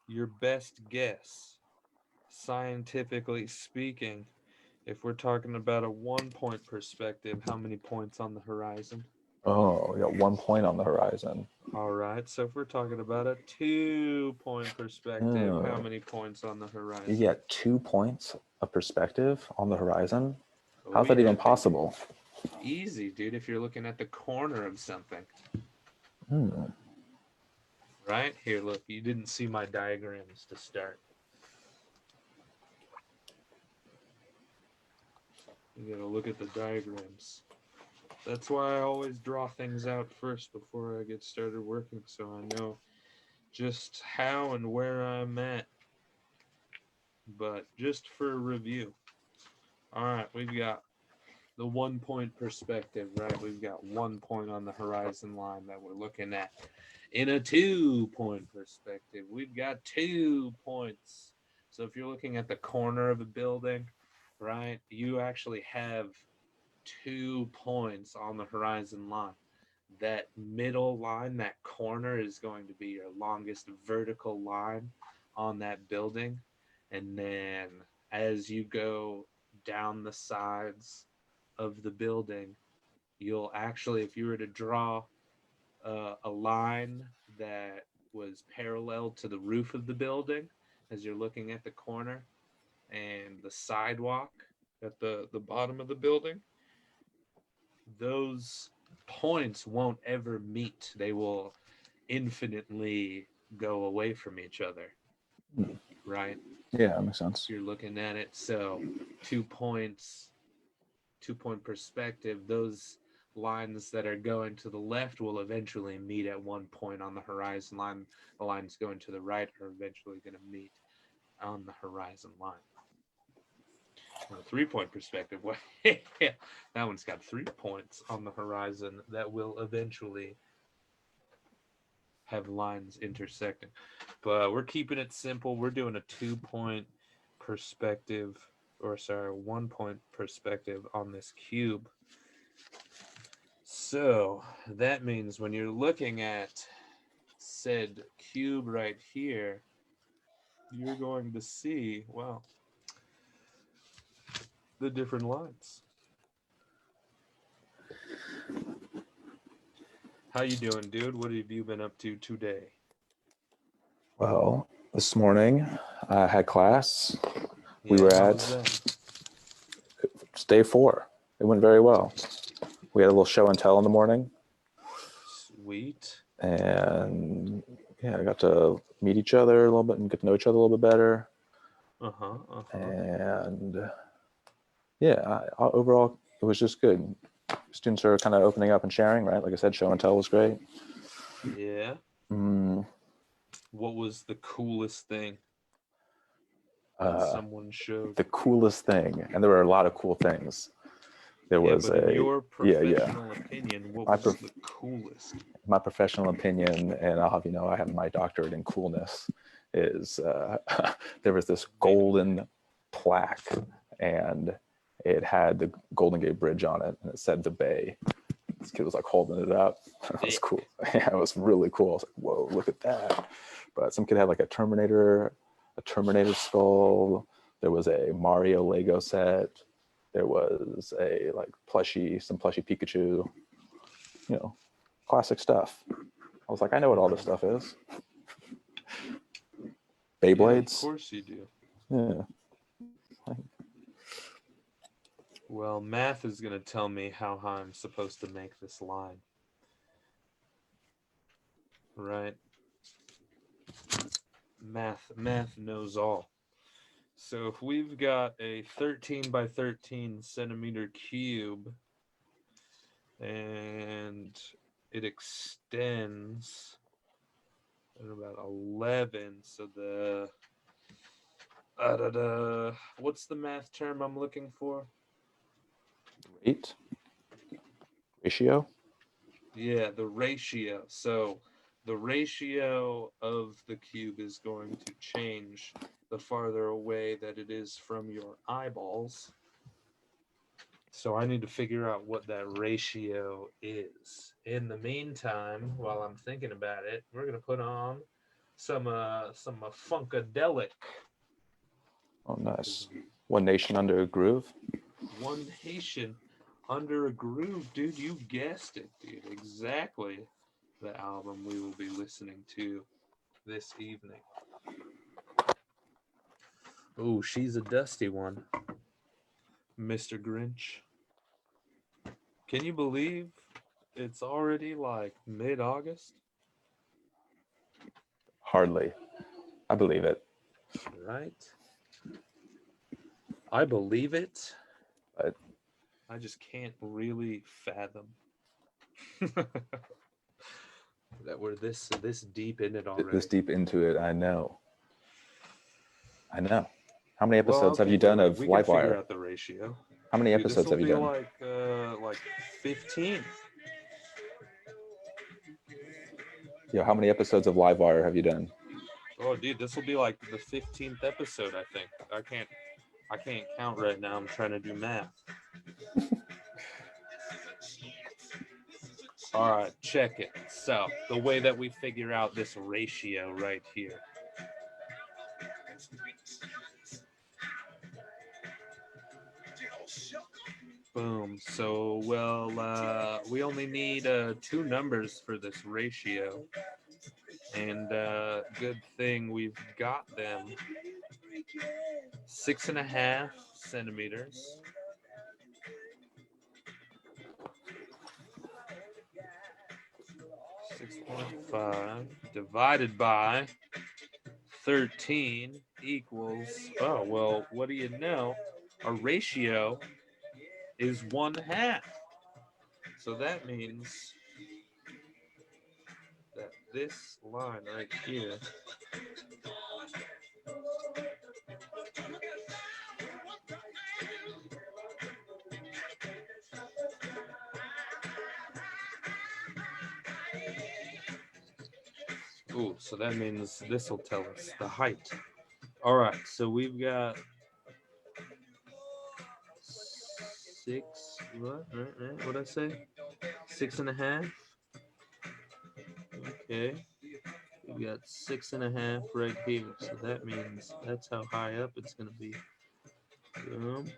your best guess, scientifically speaking, if we're talking about a 1 point perspective, how many points on the horizon? Oh, we got 1 point on the horizon. All right. So if we're talking about a 2 point perspective, how many points on the You horizon? get 2 points of perspective on the horizon. Oh, How's that yeah, even dude. possible? Easy, dude, if you're looking at the corner of something. Right? Here, look, you didn't see my diagrams to start. You gotta look at the diagrams. That's why I always draw things out first before I get started working, so I know just how and where I'm at. But just for review. All right, we've got the 1 point perspective, right? We've got 1 point on the horizon line that we're looking at. In a 2 point perspective, we've got 2 points. So if you're looking at the corner of a building, right, you actually have 2 points on the horizon line. That middle line, that corner, is going to be your longest vertical line on that building. And then as you go down the sides of the building, you'll actually, if you were to draw a line that was parallel to the roof of the building as you're looking at the corner and the sidewalk at the bottom of the building, those points won't ever meet. They will infinitely go away from each other, right? Yeah, that makes sense. You're looking at it. So 2 points, 2 point perspective, those lines that are going to the left will eventually meet at 1 point on the horizon line. The lines going to the right are eventually going to meet on the horizon line. From a 3 point perspective, well, that one's got 3 points on the horizon that will eventually have lines intersecting. But we're keeping it simple. We're doing a 2 point perspective, or sorry, 1 point perspective on this cube. So that means when you're looking at said cube right here, you're going to see, well, the different lines. How you doing, dude? What have you been up to today? Well, this morning I had class. We Yeah, were how at was that? day 4. It went very well. We had a little show and tell in the morning, Sweet. and yeah, I got to meet each other a little bit and get to know each other a little bit better. And yeah, overall, it was just good. Students are kind of opening up and sharing, right? Like I said, show and tell was great. Yeah. What was the coolest thing that someone showed? The coolest thing, and there were a lot of cool things. There was but in your professional yeah. opinion, what was the coolest? My professional opinion, and I'll have you know, I have my doctorate in coolness, is there was this golden plaque, and it had the Golden Gate Bridge on it, and it said the Bay. This kid was like holding it up. That was cool. Yeah, it was really cool. I was like, whoa, look at that. But some kid had like a Terminator skull. There was a Mario Lego set. There was a like some plushy Pikachu, you know, classic stuff. I was like, I know what all this stuff is. Beyblades. Yeah, of course you do. Yeah. Well, math is going to tell me how I'm supposed to make this line. Right? Math knows all. So if we've got a 13 by 13 centimeter cube and it extends at about 11, so what's the math term I'm looking for? Rate? Ratio? Yeah, the ratio. So the ratio of the cube is going to change the farther away that it is from your eyeballs. So I need to figure out what that ratio is. In the meantime, while I'm thinking about it, we're gonna put on some Funkadelic. Oh, nice. One Nation Under a Groove. One Nation Under a Groove, dude. You guessed it, dude. Exactly the album we will be listening to this evening. Oh, she's a dusty one, Mr. Grinch. Can you believe it's already like mid-August? Hardly. I believe it. Right? I believe it. But I just can't really fathom that we're this deep in it already. this deep into it, I know. How many Well, episodes have okay, you done of we can figure Livewire? out the ratio. How many Dude, episodes have you done? Like 15. Yo, how many episodes of Livewire have you done? Oh, dude, this will be like the 15th episode, I think. I can't count right now. I'm trying to do math. All right, check it. So, the way that we figure out this ratio right here. Boom. So, well, we only need 2 numbers for this ratio. And good thing we've got them. 6.5 centimeters. 6.5 divided by 13 equals, oh, well, what do you know? Our ratio is 1/2. So that means that this line right here ooh, so that means this will tell us the height. All right, so we've got 6, what'd I say? 6.5. Okay. We got 6.5 right here. So that means that's how high up it's going to be. Boom.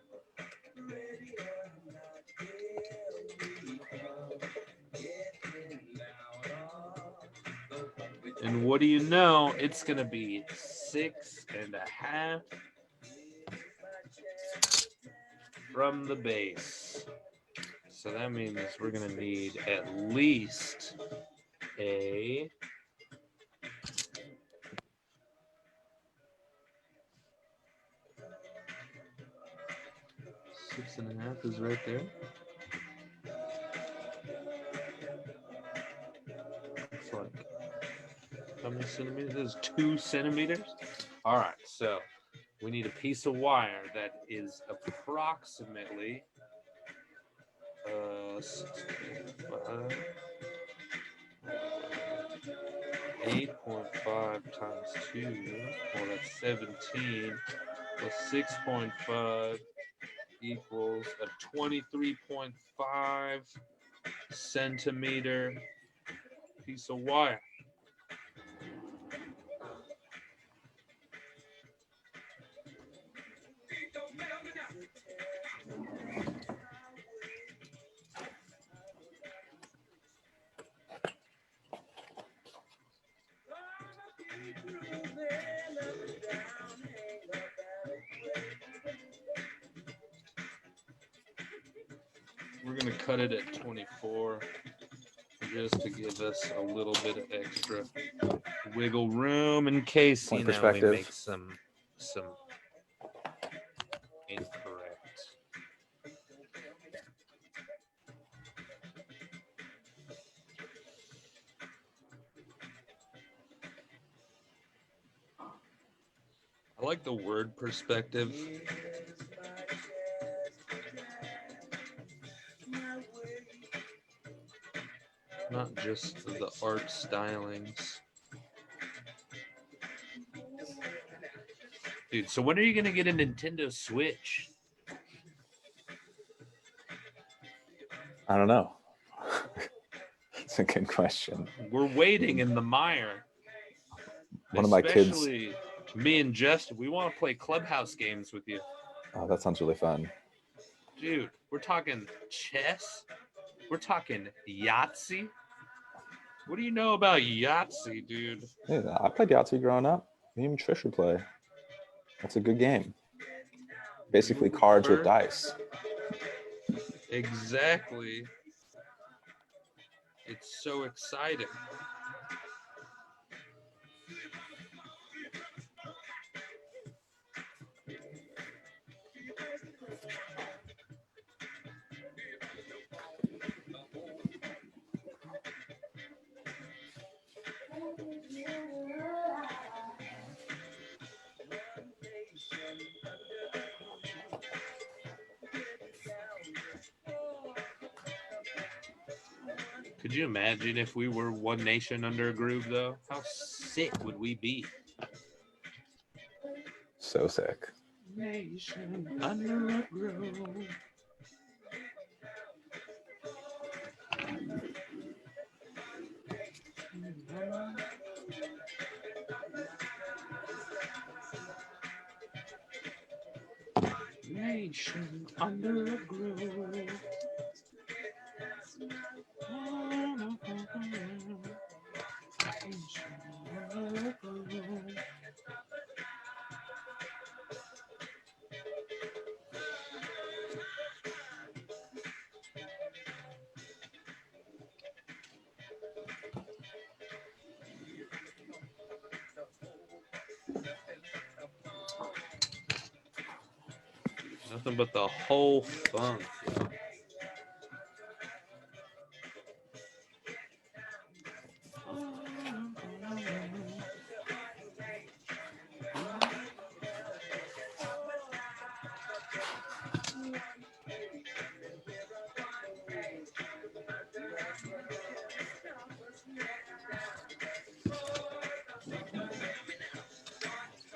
And what do you know? It's going to be 6.5 from the base. So that means we're going to need at least a 6.5 is right there. It's like, how many centimeters? This is 2 centimeters. All right, so we need a piece of wire that is approximately 8.5 times 2. Well, that's 17. Plus 6.5 equals a 23.5 centimeter piece of wire. We're gonna cut it at 24 just to give us a little bit of extra wiggle room in case Point we perspective. make some incorrect. I like the word perspective. Not just the art stylings. Dude, so when are you going to get a Nintendo Switch? I don't know. It's a good question. We're waiting in the mire. One of my kids. Especially me and Justin, we want to play clubhouse games with you. Oh, that sounds really fun. Dude, we're talking chess. We're talking Yahtzee. What do you know about Yahtzee, dude? Yeah, I played Yahtzee growing up. Me and Trish would play. That's a good game. Basically, cards with dice. Exactly. It's so exciting. Could you imagine if we were one nation under a groove, though? How sick would we be? So sick. Nation under a groove. Nation under a groove. Nothing but the whole funk.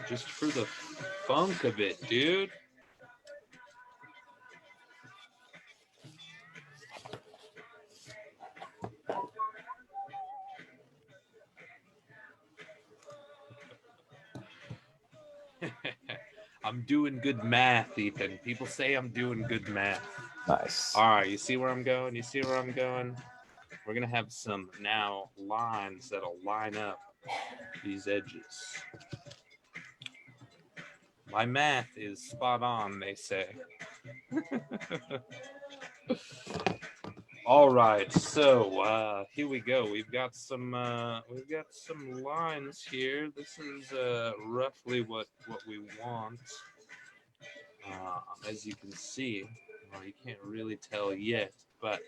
Just for the funk of it, dude. I'm doing good math, Ethan. People say I'm doing good math. Nice. All right, you see where I'm going? You see where I'm going? We're going to have some now lines that'll line up these edges. My math is spot on, they say. All right, so here we go. We've got some lines here. This is roughly what we want. As you can see, well, you can't really tell yet, but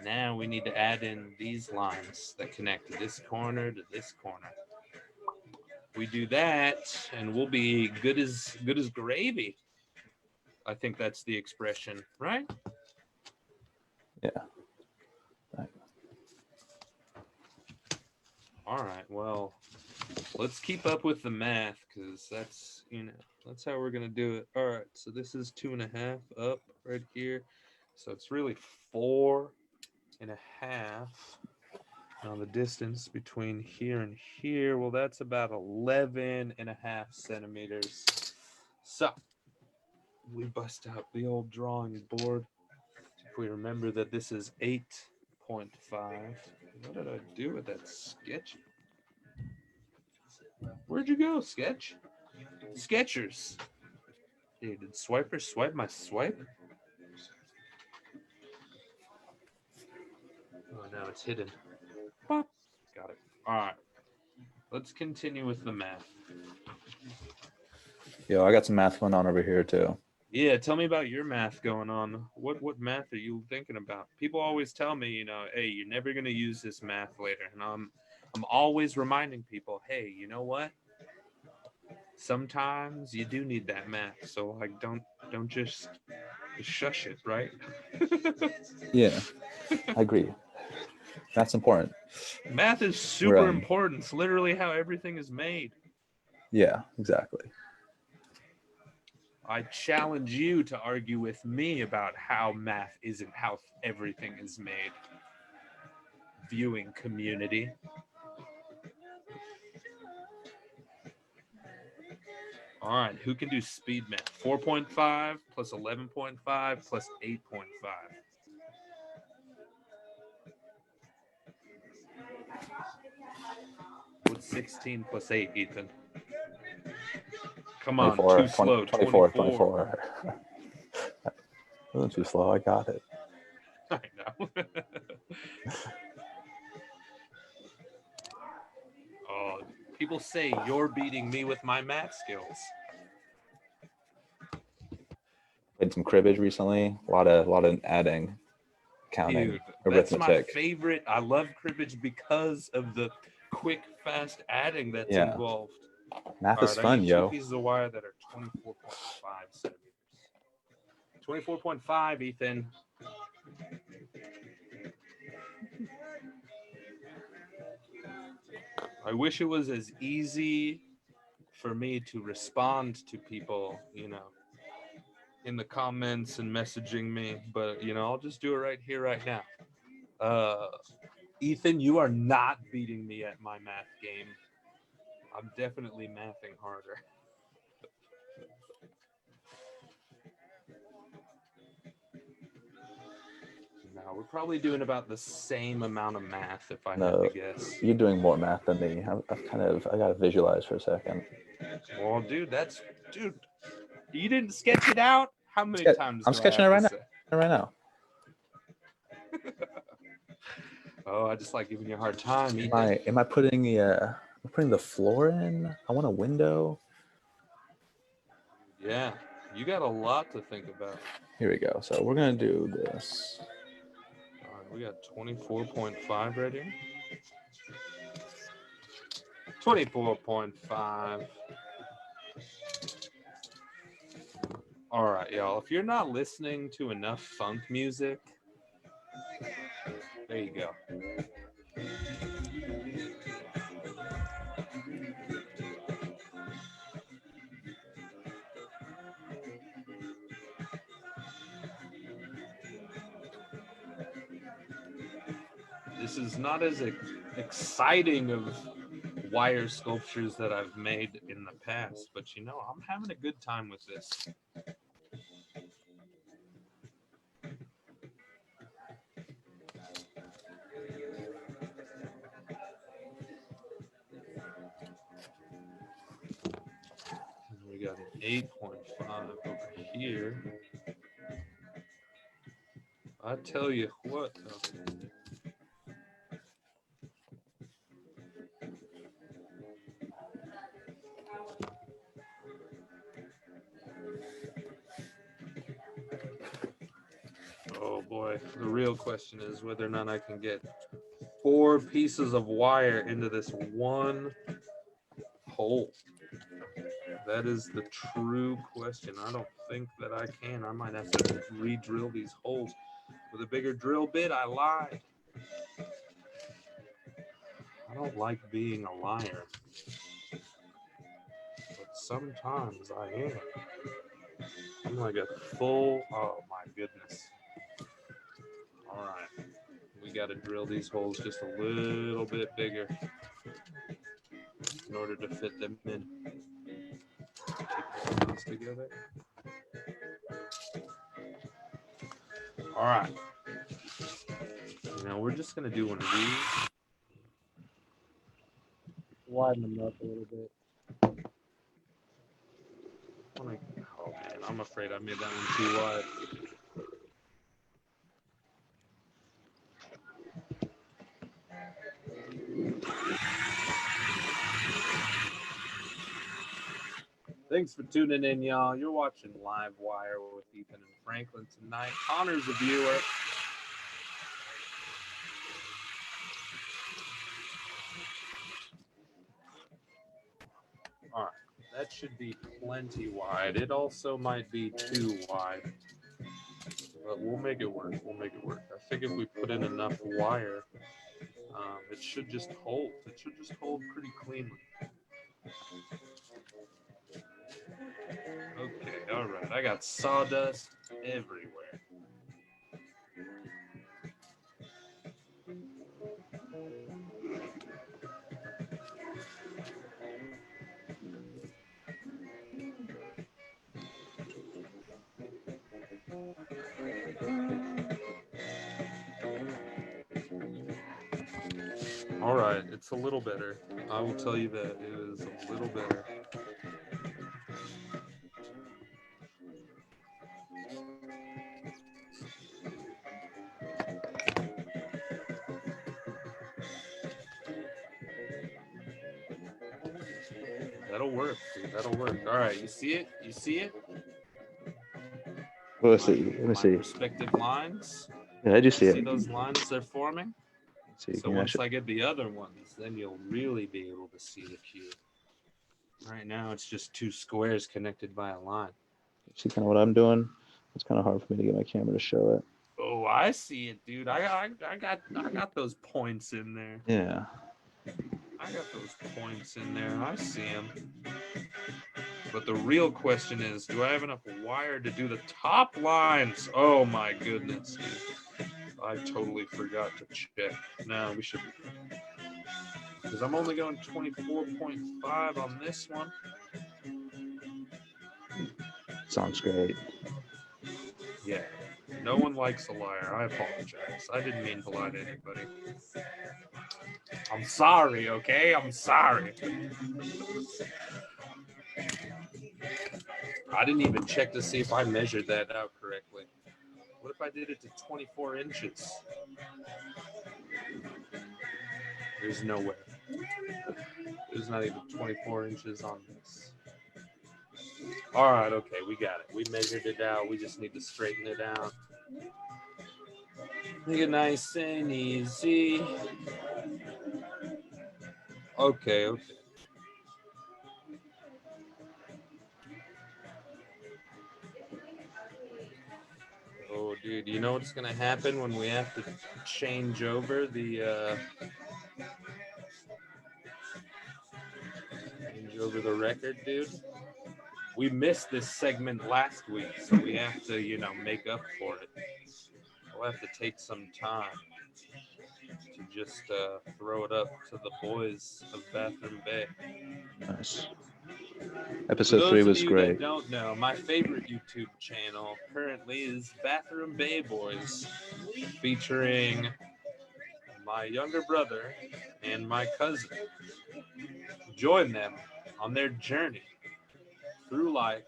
now we need to add in these lines that connect this corner to this corner. We do that, and we'll be good as gravy. I think that's the expression, right? Yeah. Right. All right. Well, let's keep up with the math because that's how we're gonna do it. All right. So this is 2.5 up right here. So it's really 4.5. Now the distance between here and here, well, that's about 11.5 centimeters. So we bust out the old drawing board. If we remember that this is 8.5. What did I do with that sketch? Where'd you go, Sketch? Sketchers. Dude, did Swiper swipe my swipe? No, it's hidden. Pop. Got it. All right. Let's continue with the math. Yo, I got some math going on over here too. Yeah, tell me about your math going on. What math are you thinking about? People always tell me, you know, hey, you're never gonna use this math later, and I'm always reminding people, hey, you know what? Sometimes you do need that math, so like don't just shush it, right? Yeah, I agree. That's important. Math is super important. It's literally how everything is made. Yeah, exactly. I challenge you to argue with me about how math isn't how everything is made. Viewing community. All right, who can do speed math? 4.5 plus 11.5 plus 8.5. What's 16 plus 8, Ethan? Come on, 24, too slow. 24, 24. Wasn't too slow. I got it. I know. Oh, people say you're beating me with my math skills. Played some cribbage recently. A lot of adding, counting, Dude, arithmetic. that's my favorite. I love cribbage because of the quick, fast adding that's involved. Math is fun, I need yo. two pieces of wire that are 24.5 centimeters. 24.5, Ethan. I wish it was as easy for me to respond to people, you know, in the comments and messaging me, but you know, I'll just do it right here, right now. Ethan, you are not beating me at my math game. I'm definitely mathing harder. No, we're probably doing about the same amount of math if I had to guess. You're doing more math than me. I gotta visualize for a second. Well, dude, you didn't sketch it out? How many times I'm sketching it right now. Oh, I just like giving you a hard time. Am I putting the floor in? I want a window. Yeah, you got a lot to think about. Here we go. So we're gonna do this. All right, we got 24.5 ready. 24.5. All right, y'all. If you're not listening to enough funk music, there you go. This is not as exciting of wire sculptures that I've made in the past, but you know, I'm having a good time with this. We got an 8.5 over here. I tell you what, though. Oh boy, the real question is whether or not I can get 4 pieces of wire into this one hole. That is the true question. I don't think that I can. I might have to re-drill these holes with a bigger drill bit. I lied. I don't like being a liar, but sometimes I am. I'm like a full, oh my goodness. All right, we got to drill these holes just a little bit bigger in order to fit them in. Keep these together. All right. Now we're just gonna do one of these. Widen them up a little bit. Oh man, I'm afraid I made that one too wide. Thanks for tuning in, y'all. You're watching Live Wire with Ethan and Franklin tonight. Connor's a viewer. All right, that should be plenty wide. It also might be too wide, but we'll make it work. We'll make it work. I think if we put in enough wire, it should just hold. It should just hold pretty cleanly. Okay, all right. I got sawdust everywhere. All right, it's a little better. I will tell you that it is a little better. That'll work, dude. That'll work. All right, you see it? You see it? Let me see. Let me My see. respective lines. Yeah, I do see See it. those lines they're forming? Let's see. So Yeah, once I get the other ones, then you'll really be able to see the cube. Right now, it's just two squares connected by a line. see kind of what I'm doing. It's kind of hard for me to get my camera to show it. Oh, I see it, dude. I got those points in there. Yeah. I got those points in there. I see them. But the real question is, do I have enough wire to do the top lines? Oh my goodness, dude. I totally forgot to check. No, we should. Because I'm only going 24.5 on this one. Sounds great. Yeah. No one likes a liar. I apologize. I didn't mean to lie to anybody. I'm sorry, okay? I'm sorry. I didn't even check to see if I measured that out correctly. What if I did it to 24 inches? There's no way. There's not even 24 inches on this. All right, okay, we got it. We measured it out. We just need to straighten it out. Make it nice and easy. Okay. Oh, dude, you know what's gonna happen when we have to change over the record, dude? We missed this segment last week, so we have to, make up for it. We'll have to take some time to just throw it up to the boys of Bathroom Bay. Nice. For Episode those 3 of was you great. that don't know, my favorite YouTube channel currently is Bathroom Bay Boys, featuring my younger brother and my cousin. Join them on their journey through life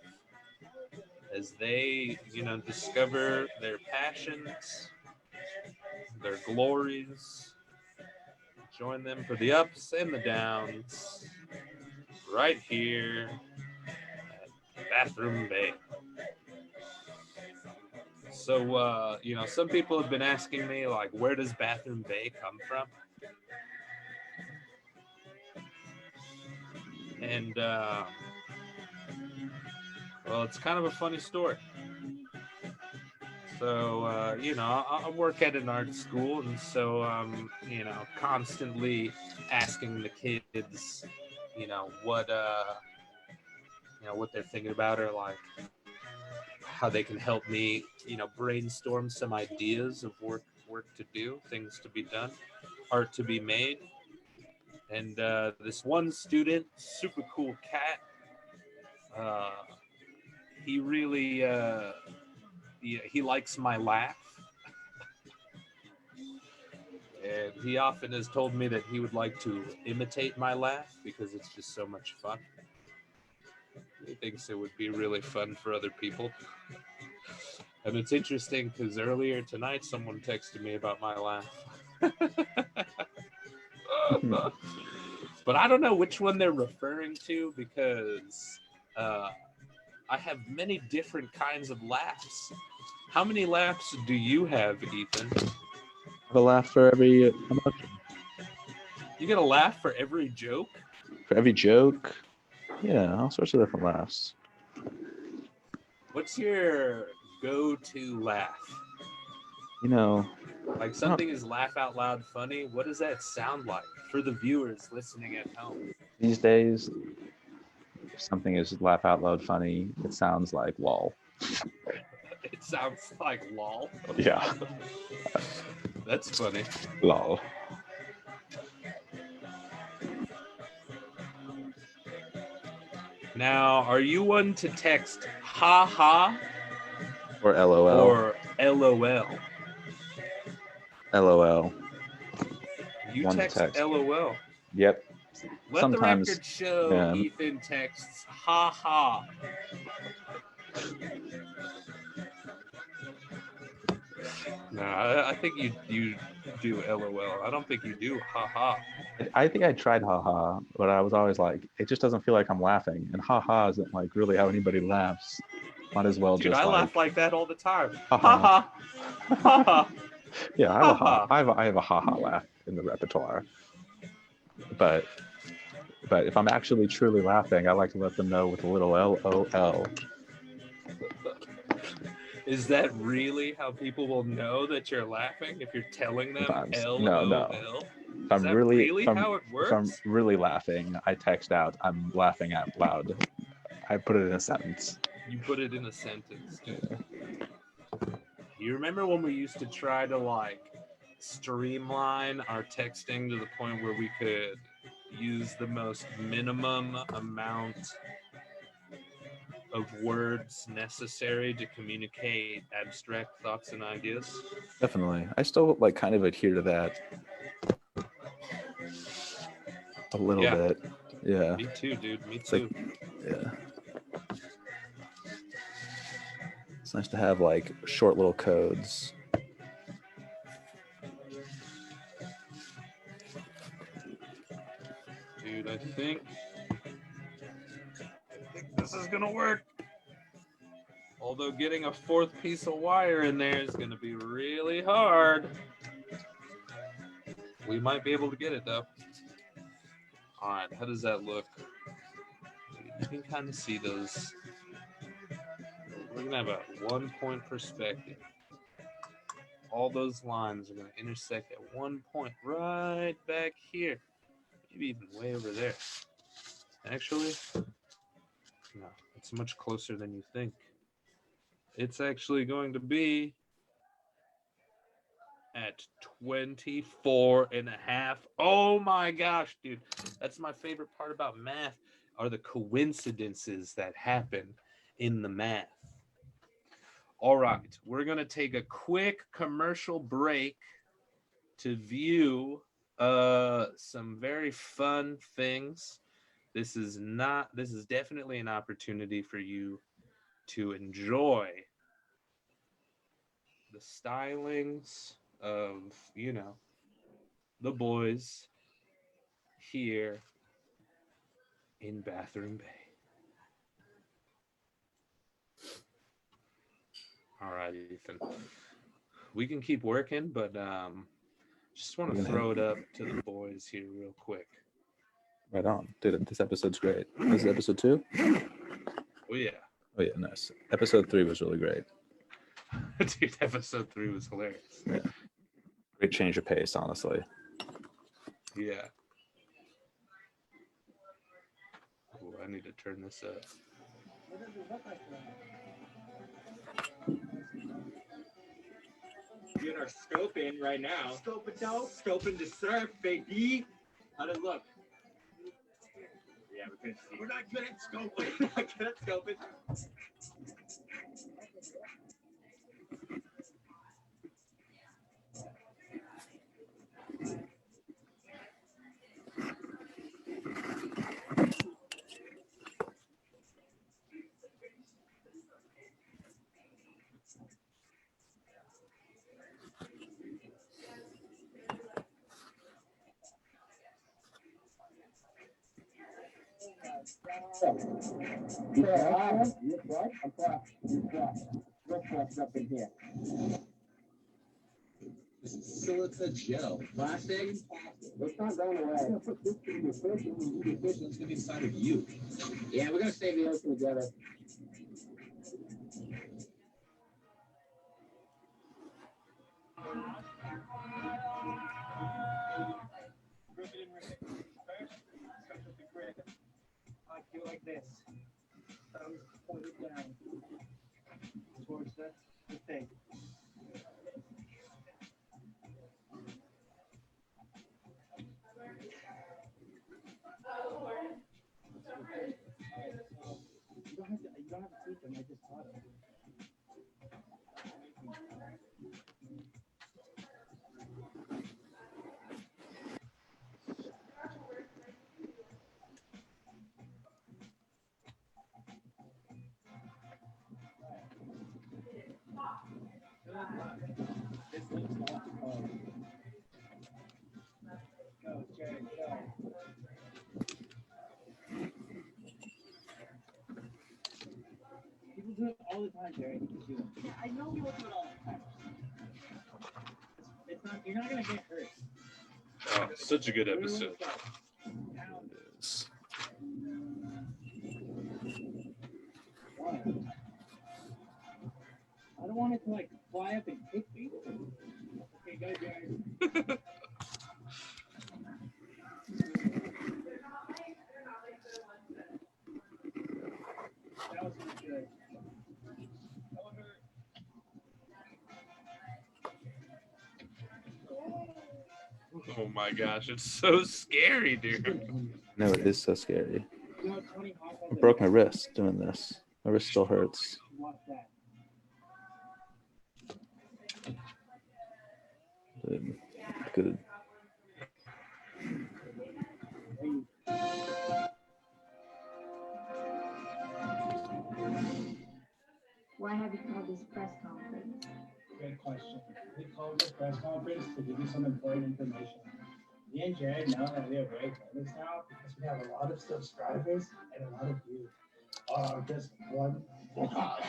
as they, discover their passions, their glories. Join them for the ups and the downs right here at Bathroom Bay. So, some people have been asking me, like, where does Bathroom Bay come from? And, well, it's kind of a funny story. So, I work at an art school, and so I'm, constantly asking the kids, what they're thinking about, or like how they can help me, brainstorm some ideas of work to do, things to be done, art to be made. And this one student, super cool cat, he really he likes my laugh. And he often has told me that he would like to imitate my laugh because it's just so much fun. He thinks it would be really fun for other people. And it's interesting because earlier tonight someone texted me about my laugh. But I don't know which one they're referring to because I have many different kinds of laughs. How many laughs do you have, Ethan? I have a laugh for every emotion, You get a laugh for every joke? for every joke. Yeah, all sorts of different laughs. What's your go-to laugh? You know, Like something is laugh out loud funny. What does that sound like for the viewers listening at home? these days, if something is laugh out loud funny, it sounds like lol. It sounds like lol. Yeah, That's funny. lol. Now, are you one to text ha ha Or LOL. or LOL? LOL. You One to text, text. LOL. Yep. Let Sometimes, the record show yeah. Ethan texts ha ha. No, I think you do LOL. I don't think you do ha ha. I think I tried haha, but I was always like, it just doesn't feel like I'm laughing. And haha isn't like really how anybody laughs. Might as well Dude, just I like, laugh like that all the time. Ha Ha ha. ha. Ha ha. yeah, I have a Ha-ha. I have a haha laugh in the repertoire. But if I'm actually truly laughing, I like to let them know with a little LOL. Is that really how people will know that you're laughing? If you're telling them Sometimes. LOL? No. If Is that really how it if I'm works? really laughing, I text out, I'm laughing out loud. I put it in a sentence. You put it in a sentence, dude. You remember when we used to try to like streamline our texting to the point where we could use the most minimum amount of words necessary to communicate abstract thoughts and ideas? Definitely. I still like kind of adhere to that a little Yeah. bit. Yeah. Me too, dude. Me It's like- too. Yeah. It's nice to have like short little codes. Dude, I think this is gonna work. Although getting a fourth piece of wire in there is gonna be really hard. We might be able to get it though. All right, how does that look? You can kind of see those. We're gonna have a 1-point perspective. All those lines are gonna intersect at one point right back here. Maybe even way over there. Actually, no, it's much closer than you think. It's actually going to be at 24.5. Oh my gosh, dude. That's my favorite part about math are the coincidences that happen in the math. All right, we're going to take a quick commercial break to view some very fun things. This is definitely an opportunity for you to enjoy the stylings of, the boys here in Bathroom Bay. All right, Ethan. We can keep working, but just want to throw it up to the boys here real quick. Right on. Dude, this episode's great. This is episode 2? Oh, yeah. Oh, yeah, nice. Episode 3 was really great. Dude, episode 3 was hilarious. Yeah. Great change of pace, honestly. Yeah. Oh, I need to turn this up. Doing our scoping right now. Scoping dope. Scoping the surf, baby. How'd it look? Yeah, we couldn't see. We're not good at scoping. We're not good at scoping. This is silica gel. Plastic? It's not going away. I'm gonna put this in your fish and you eat your fish and it's gonna be inside of you. Yeah, we're gonna save the ocean together. I feel like this. Thumbs pointed down. Towards the thing. You don't have to teach them, I just taught them. This looks awesome. Go, Jared, go. People do it all the time, Jared. You can do it. Yeah, I know people do it all the time. It's not. You're not gonna get hurt. Oh, such a good episode. Is Why? I don't want it to like fly up and kick me. Okay, go, Jared. That was really good. Oh my gosh, it's so scary, dude. no, it is so scary. You know, Tony Hawk has I a- broke my wrist doing this. My wrist still hurts. Watch that. Good. Why have you called this press conference? Great question. We called this press conference to give you some important information. Me and Jared know that we are very famous now because we have a lot of subscribers and a lot of views. Just one vlog.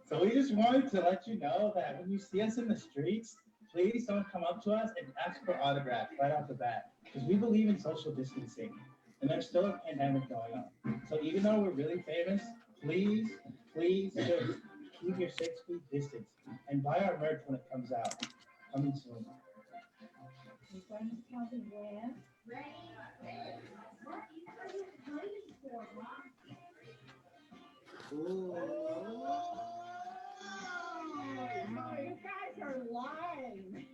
So we just wanted to let you know that when you see us in the streets, please don't come up to us and ask for autographs right off the bat. Because we believe in social distancing. And there's still a pandemic going on. So even though we're really famous, please just keep your 6 feet distance and buy our merch when it comes out. Coming soon. You're going to tell me when? You guys are lying.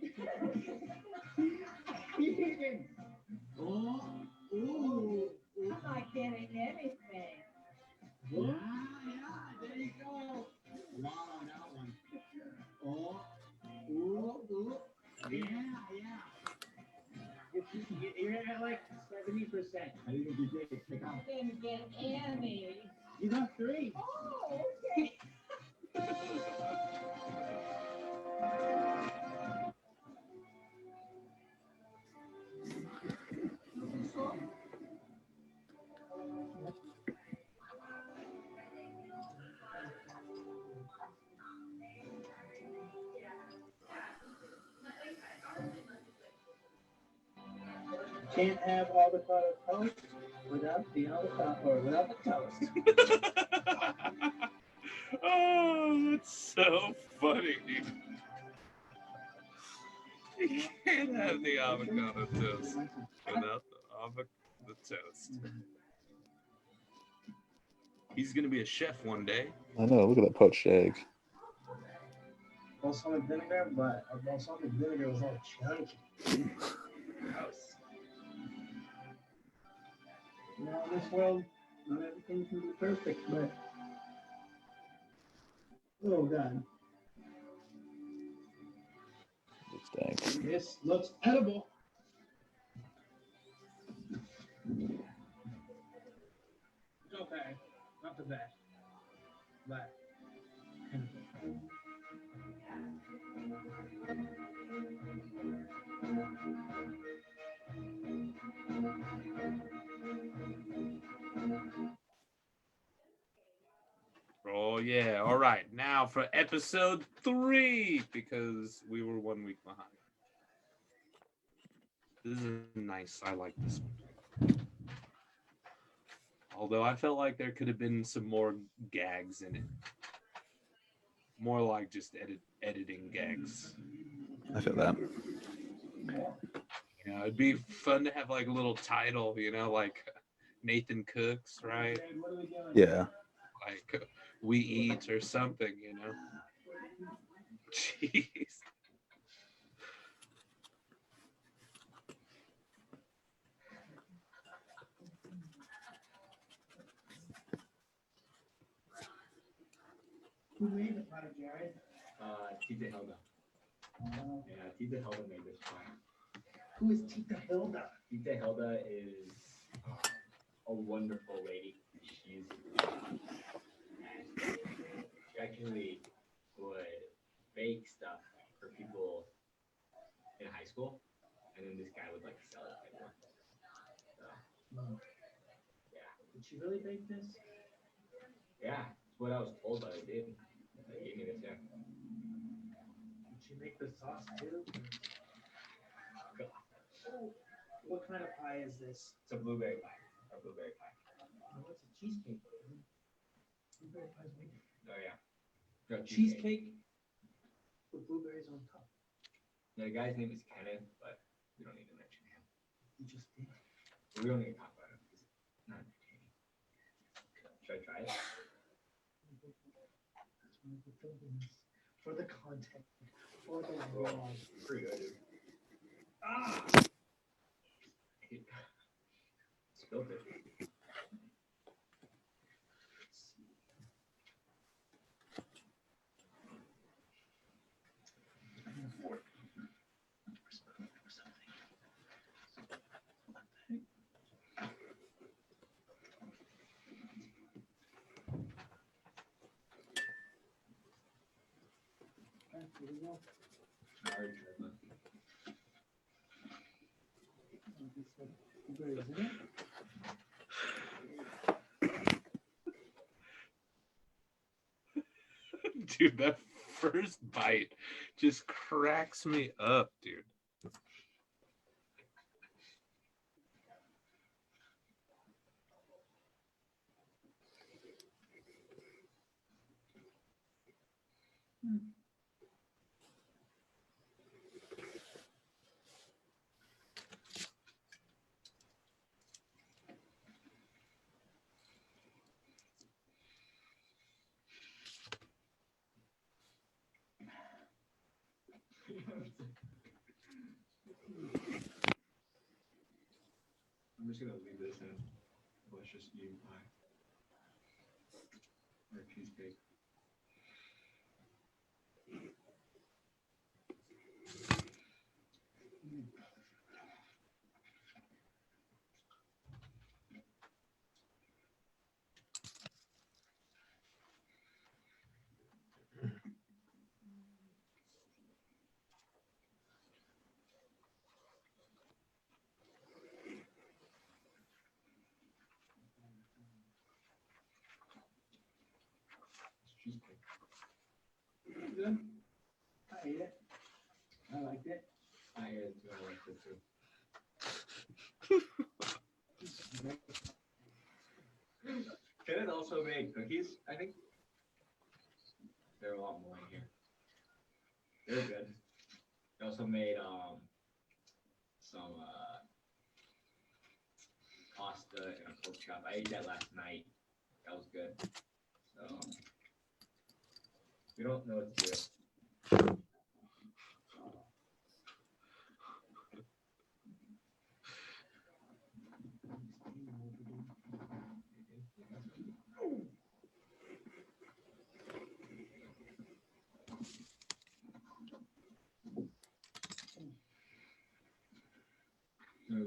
I'm not getting anything. Yeah, there you go. Wow, on that one. Yeah. You're at like 70%. I think you did. Pick I out. didn't get any. You got 3. Oh, okay. Can't have avocado toast without the avocado or without the toast. Oh, that's so funny, dude. You can't have the avocado toast without the toast. He's gonna be a chef one day. I know. Look at that poached egg. Balsamic vinegar, but our balsamic vinegar was all chunky. Gross. Now, in this world, not everything can be perfect, but. Oh, God. It stinks. This looks edible. It's okay. Not the best. But. Oh yeah. All right. Now for episode 3, because we were 1 week behind. This is nice. I like this one. Although I felt like there could have been some more gags in it. More like just editing gags. I feel that. You know, it'd be fun to have like a little title, you know, like Nathan Cooks, right? What are we doing? Yeah. Like We Eat or something, you know. Jeez. Who made the pie, Jared? Tita Hilda. Yeah, Tita Hilda made this pie. Who is Tita Hilda? Tita Hilda is a wonderful lady. She actually would bake stuff for people in high school, and then this guy would like sell it to everyone. So, yeah. Did she really bake this? Yeah, it's what I was told by the dude. They gave me this, yeah. Did she make the sauce too? Oh, what kind of pie is this? It's a blueberry pie. A blueberry pie. Oh, it's a cheesecake. Blueberry pie's made. Oh yeah. No, Cheesecake with blueberries on top. The guy's name is Kenneth, but we don't need to mention him. You just did. We don't need to talk about him. He's not entertaining. Should I try it? For the content. For the Oh, vlog. pretty good, dude. Ah! Spilled it. Here we go. I already tried that. Blueberries in it. Dude, that first bite just cracks me up, dude. I'm just gonna leave this in. Let's just eat pie. Or cheesecake. It's cheesecake. Good. I ate it. I liked it. I ate it too. I liked it too. Kenneth also made cookies, I think. There are a lot more in here. They're good. He also made some pasta and a pork chop. I ate that last night. That was good. So we don't know what to do.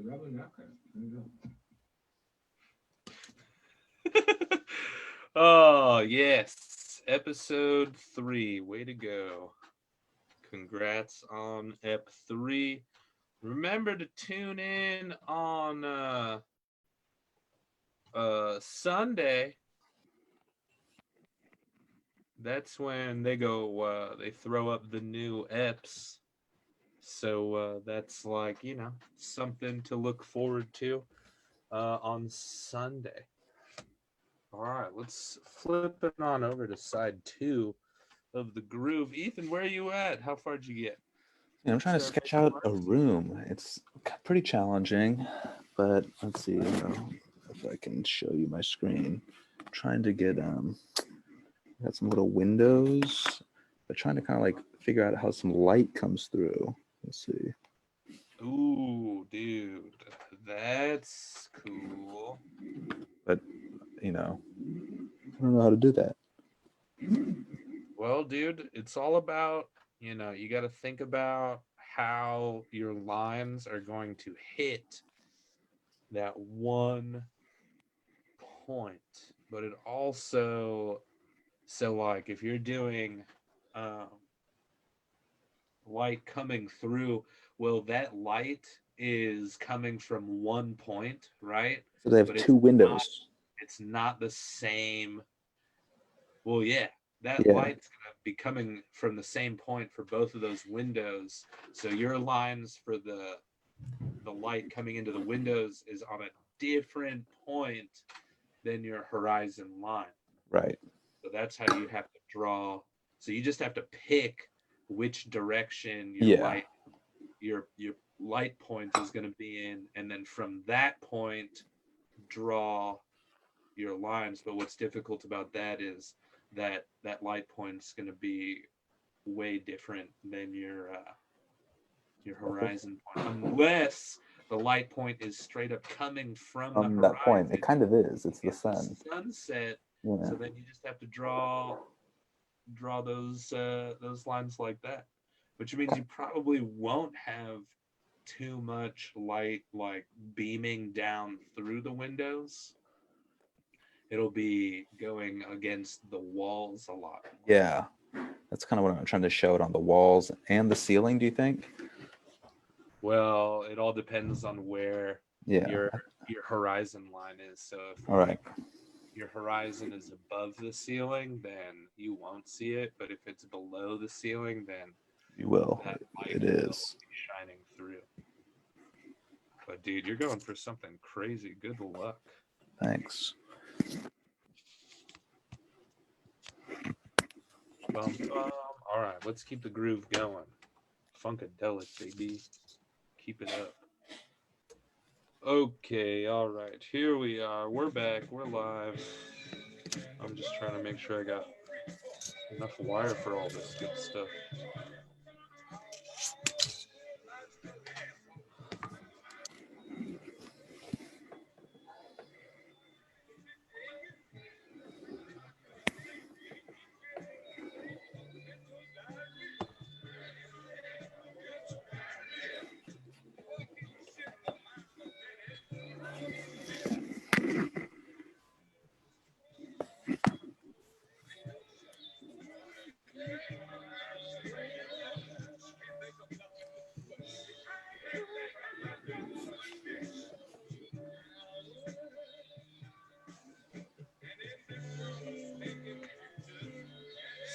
Rubber napkin. There you go. Oh, yes. Episode 3. Way to go. Congrats on Ep 3. Remember to tune in on Sunday that's when they go, they throw up the new EPs. So that's like, something to look forward to on Sunday. All right, let's flip it on over to side 2 of the groove. Ethan, where are you at? How far did you get? I'm trying to Start sketch picking out a lines? room. It's pretty challenging, but let's see if I can show you my screen. I'm trying to get got some little windows, but trying to kind of like figure out how some light comes through. Let's see. Ooh, dude, that's cool. But I don't know how to do that. Well, dude, it's all about, you got to think about how your lines are going to hit that one point. But it also, so like if you're doing um, light coming through, well, that light is coming from one point, right? So they have But two windows. it's not the same. Well, yeah, that Yeah, light's gonna be coming from the same point for both of those windows. So your lines for the light coming into the windows is on a different point than your horizon line. right. So that's how you have to draw. So you just have to pick which direction Yeah, your light point is going to be in, and then from that point draw your lines. But what's difficult about that is that light point is going to be way different than your horizon point, unless the light point is straight up coming from the from that point. It horizon kind of is. It's the in the sun. sunset. Yeah. So then you just have to draw those lines like that, which means you probably won't have too much light like beaming down through the windows. It'll be going against the walls a lot. Yeah. That's kind of what I'm trying to show it on the walls and the ceiling, do you think? Well, it all depends on where Yeah. your horizon line is. So if All right. your horizon is above the ceiling, then you won't see it. But if it's below the ceiling, then You will. that light It will is. be shining through. But dude, you're going for something crazy. Good luck. Thanks. Bum, bum. All right, let's keep the groove going. Funkadelic, baby. Keep it up. Okay, all right. Here we are. We're back. We're live. I'm just trying to make sure I got enough wire for all this good stuff.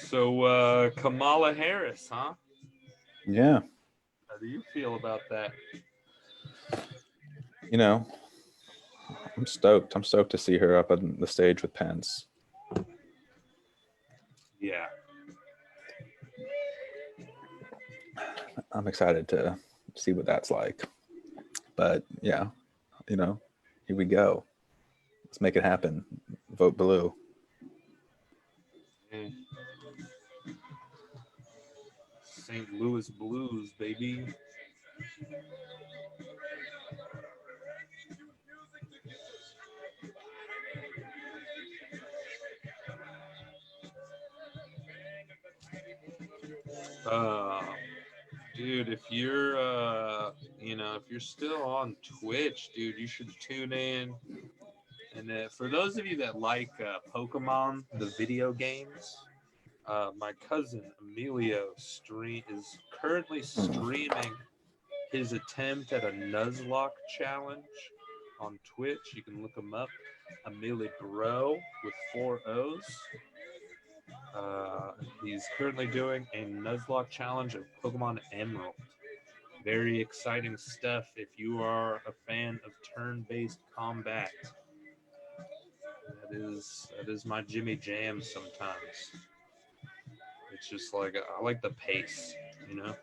So, Kamala Harris, huh? Yeah. How do you feel about that? I'm stoked. I'm stoked to see her up on the stage with Pence. Yeah. I'm excited to see what that's like. But yeah, here we go. Let's make it happen. Vote blue. St. Louis Blues, baby. Dude, if you're if you're still on Twitch, dude, you should tune in. And for those of you that like Pokemon, the video games, my cousin Emilio is currently streaming his attempt at a Nuzlocke challenge on Twitch. You can look him up, Emilio Bro with 4 O's. He's currently doing a Nuzlocke challenge of Pokemon Emerald. Very exciting stuff if you are a fan of turn-based combat. That is my Jimmy Jam sometimes. It's just like I like the pace, you know.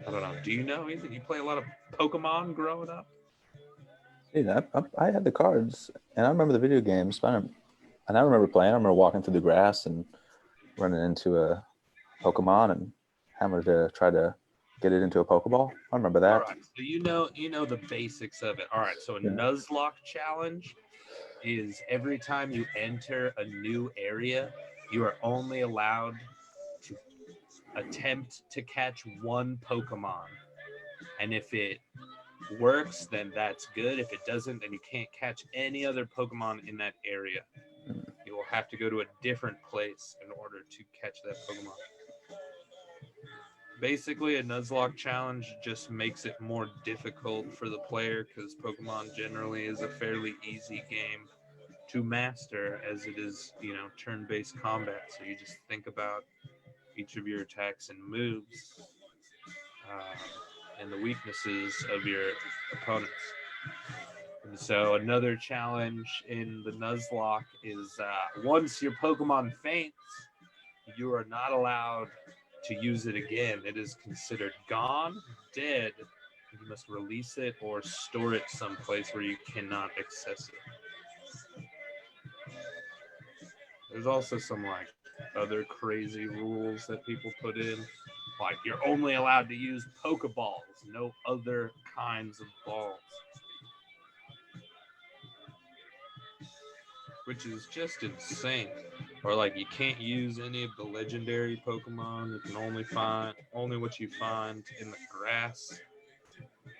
I don't know. Do you know anything? You play a lot of Pokemon growing up? Dude, I had the cards, and I remember the video games. And I remember playing. I remember walking through the grass and running into a Pokemon and having to try to get it into a Pokeball. I remember that. All right. So you know the basics of it. All right. So a Yeah. Nuzlocke challenge is every time you enter a new area, you are only allowed to attempt to catch one Pokemon. And if it works, then that's good. If it doesn't, then you can't catch any other Pokemon in that area. You will have to go to a different place in order to catch that Pokemon. Basically, a Nuzlocke challenge just makes it more difficult for the player because Pokemon generally is a fairly easy game to master as it is, turn-based combat. So you just think about each of your attacks and moves and the weaknesses of your opponents. And so another challenge in the Nuzlocke is once your Pokemon faints, you are not allowed to use it again. It is considered gone, dead. You must release it or store it someplace where you cannot access it. There's also some other crazy rules that people put in. Like you're only allowed to use Pokeballs, no other kinds of balls. Which is just insane. Or you can't use any of the legendary Pokemon. You can only what you find in the grass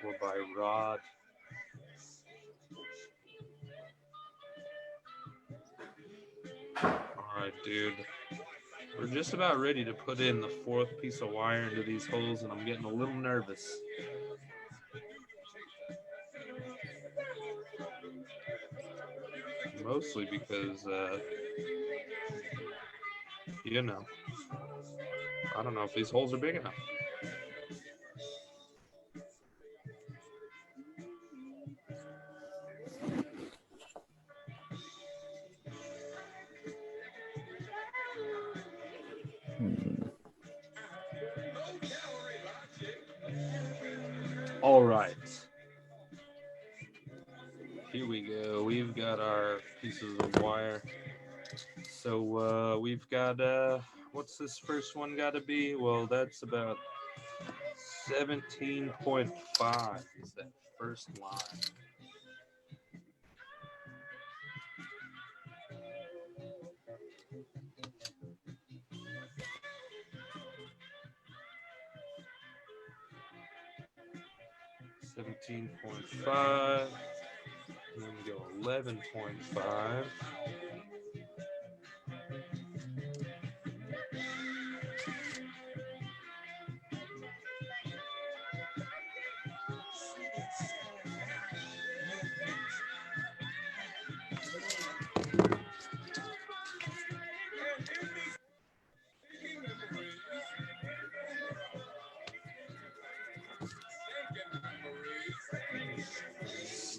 or by rod. Alright, dude. We're just about ready to put in the fourth piece of wire into these holes, and I'm getting a little nervous. Mostly because, I don't know if these holes are big enough. All right. Here we go. We've got our pieces of wire. So we've got, what's this first one got to be? Well, that's about 17.5 is that first line. $17.5, and then we go 11.5.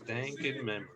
Stankin' memories.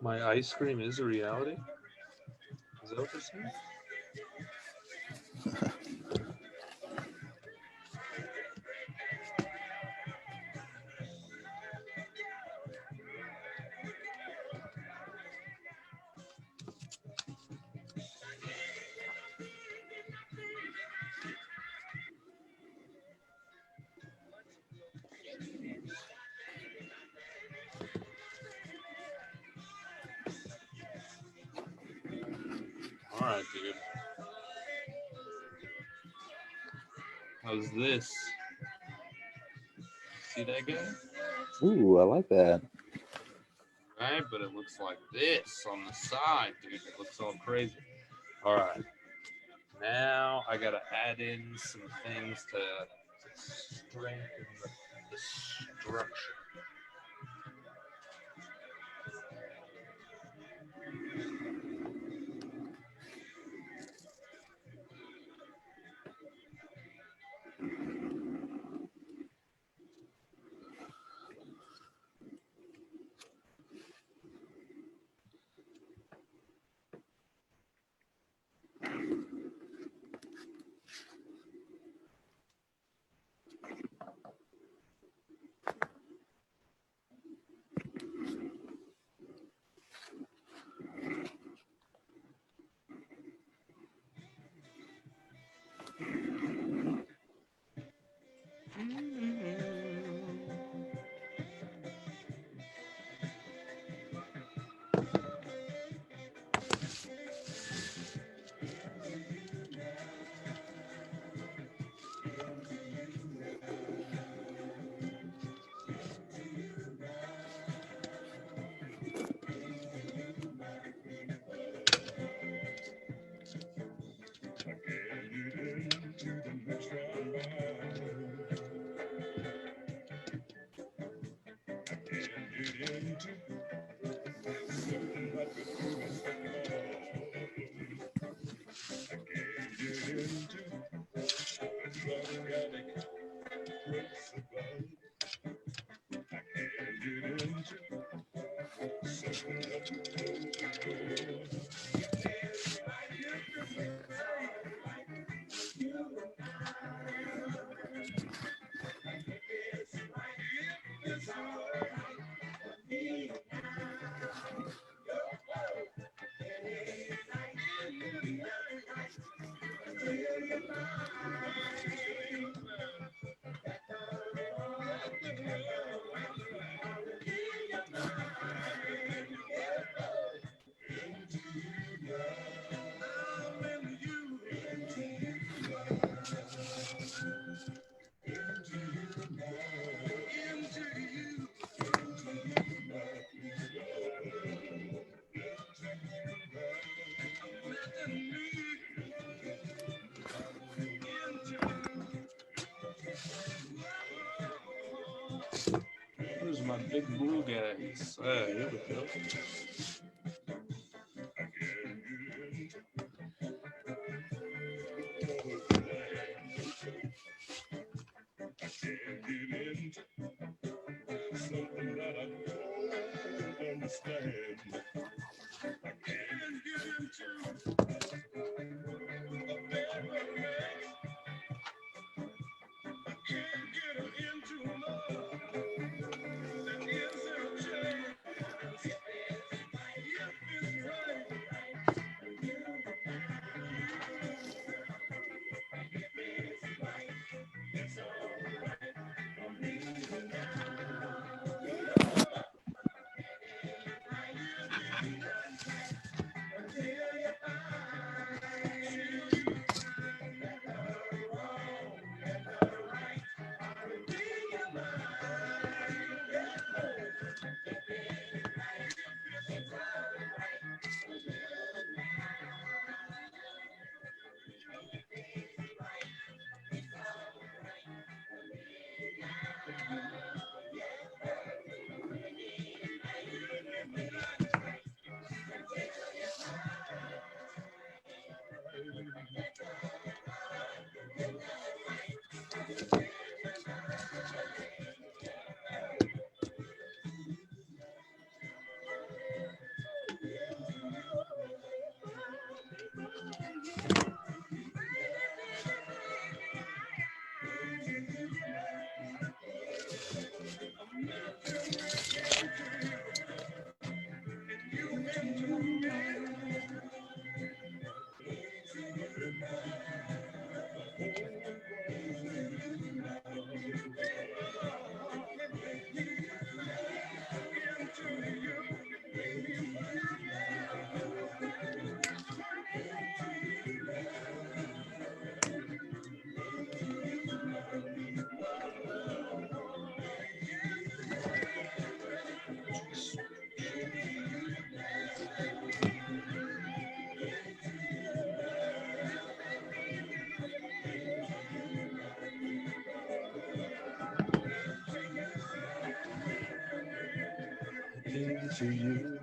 My ice cream is a reality? Is that what you're saying? All right, dude. How's this? See that guy? Ooh, I like that. Right, but it looks like this on the side, dude. It looks all crazy. All right. Now I gotta add in some things to strengthen the structure. Where's my big blue guys? Here we go. Into you.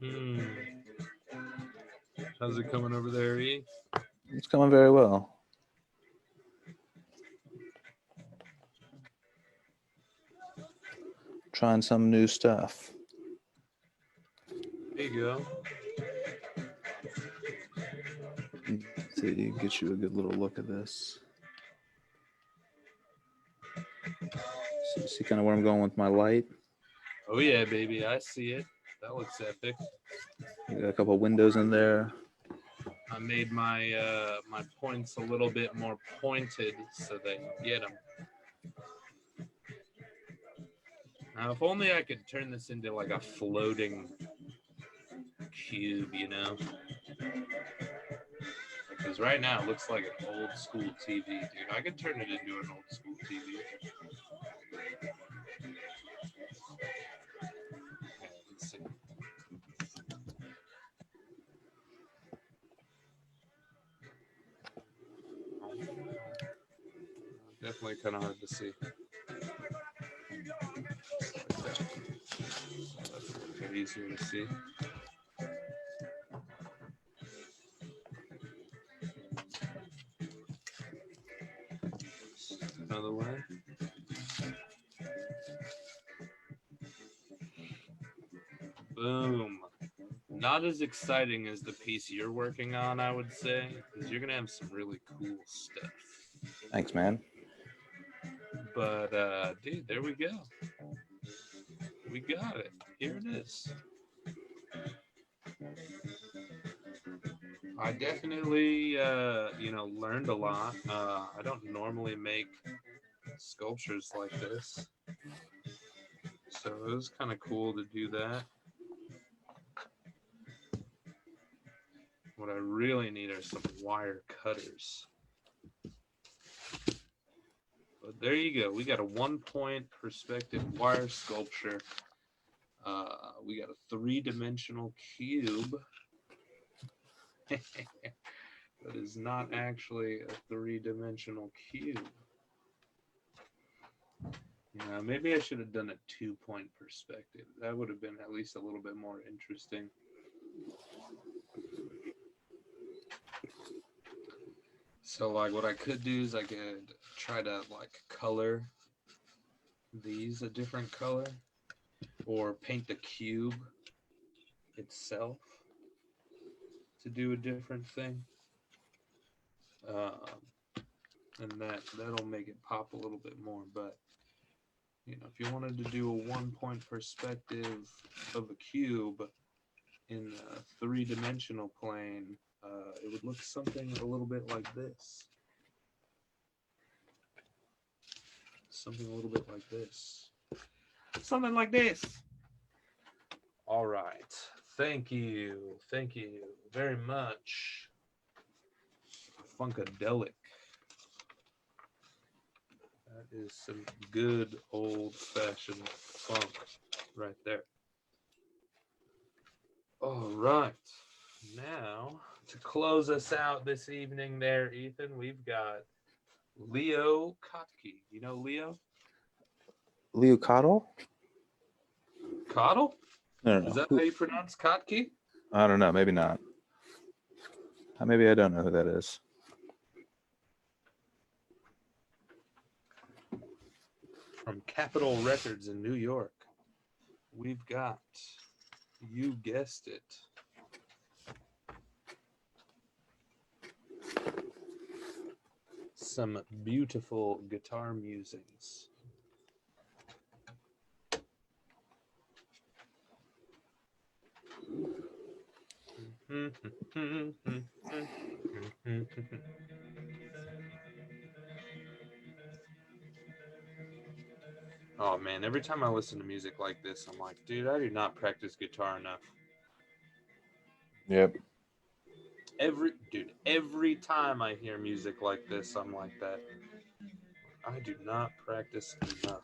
Hmm. How's it coming over there, E? It's coming very well. Trying some new stuff. There you go. See, get you a good little look at this. See kind of where I'm going with my light. Oh yeah, baby, I see it. That looks epic. We got a couple windows in there. I made my my points a little bit more pointed so that you get them. Now, if only I could turn this into like a floating cube, you know? Because right now it looks like an old school TV, dude. I could turn it into an old school TV. Yeah, let's see. Definitely kind of hard to see. Like that. That's a little bit easier to see. Another way. Boom. Not as exciting as the piece you're working on, I would say, because you're gonna have some really cool stuff. Thanks, man. But dude, there we go. We got it. Here it is. I definitely learned a lot. I don't normally make sculptures like this, so it was kind of cool to do that. What I really need are some wire cutters. But there you go. We got a 1-point perspective wire sculpture. We got a 3-dimensional cube. That is not actually a 3-dimensional cube. Maybe I should have done a 2-point perspective. That would have been at least a little bit more interesting. So like what I could do is I could try to like color these a different color or paint the cube itself to do a different thing. And that'll make it pop a little bit more. But if you wanted to do a 1-point perspective of a cube in a 3-dimensional plane, it would look something a little bit like this. Something a little bit like this. Something like this. All right. Thank you. Thank you very much. Funkadelic. That is some good old-fashioned funk right there. All right. Now, to close us out this evening there, Ethan, we've got Leo Kottke. You know Leo? Leo Cottle? Cottle? No. Is that how you pronounce Kottke? I don't know. Maybe not. Maybe I don't know who that is. From Capitol Records in New York, we've got, you guessed it, some beautiful guitar musings. Oh man, every time I listen to music like this, I'm like, dude, I do not practice guitar enough. Yep. Every time I hear music like this, I'm like that. I do not practice enough.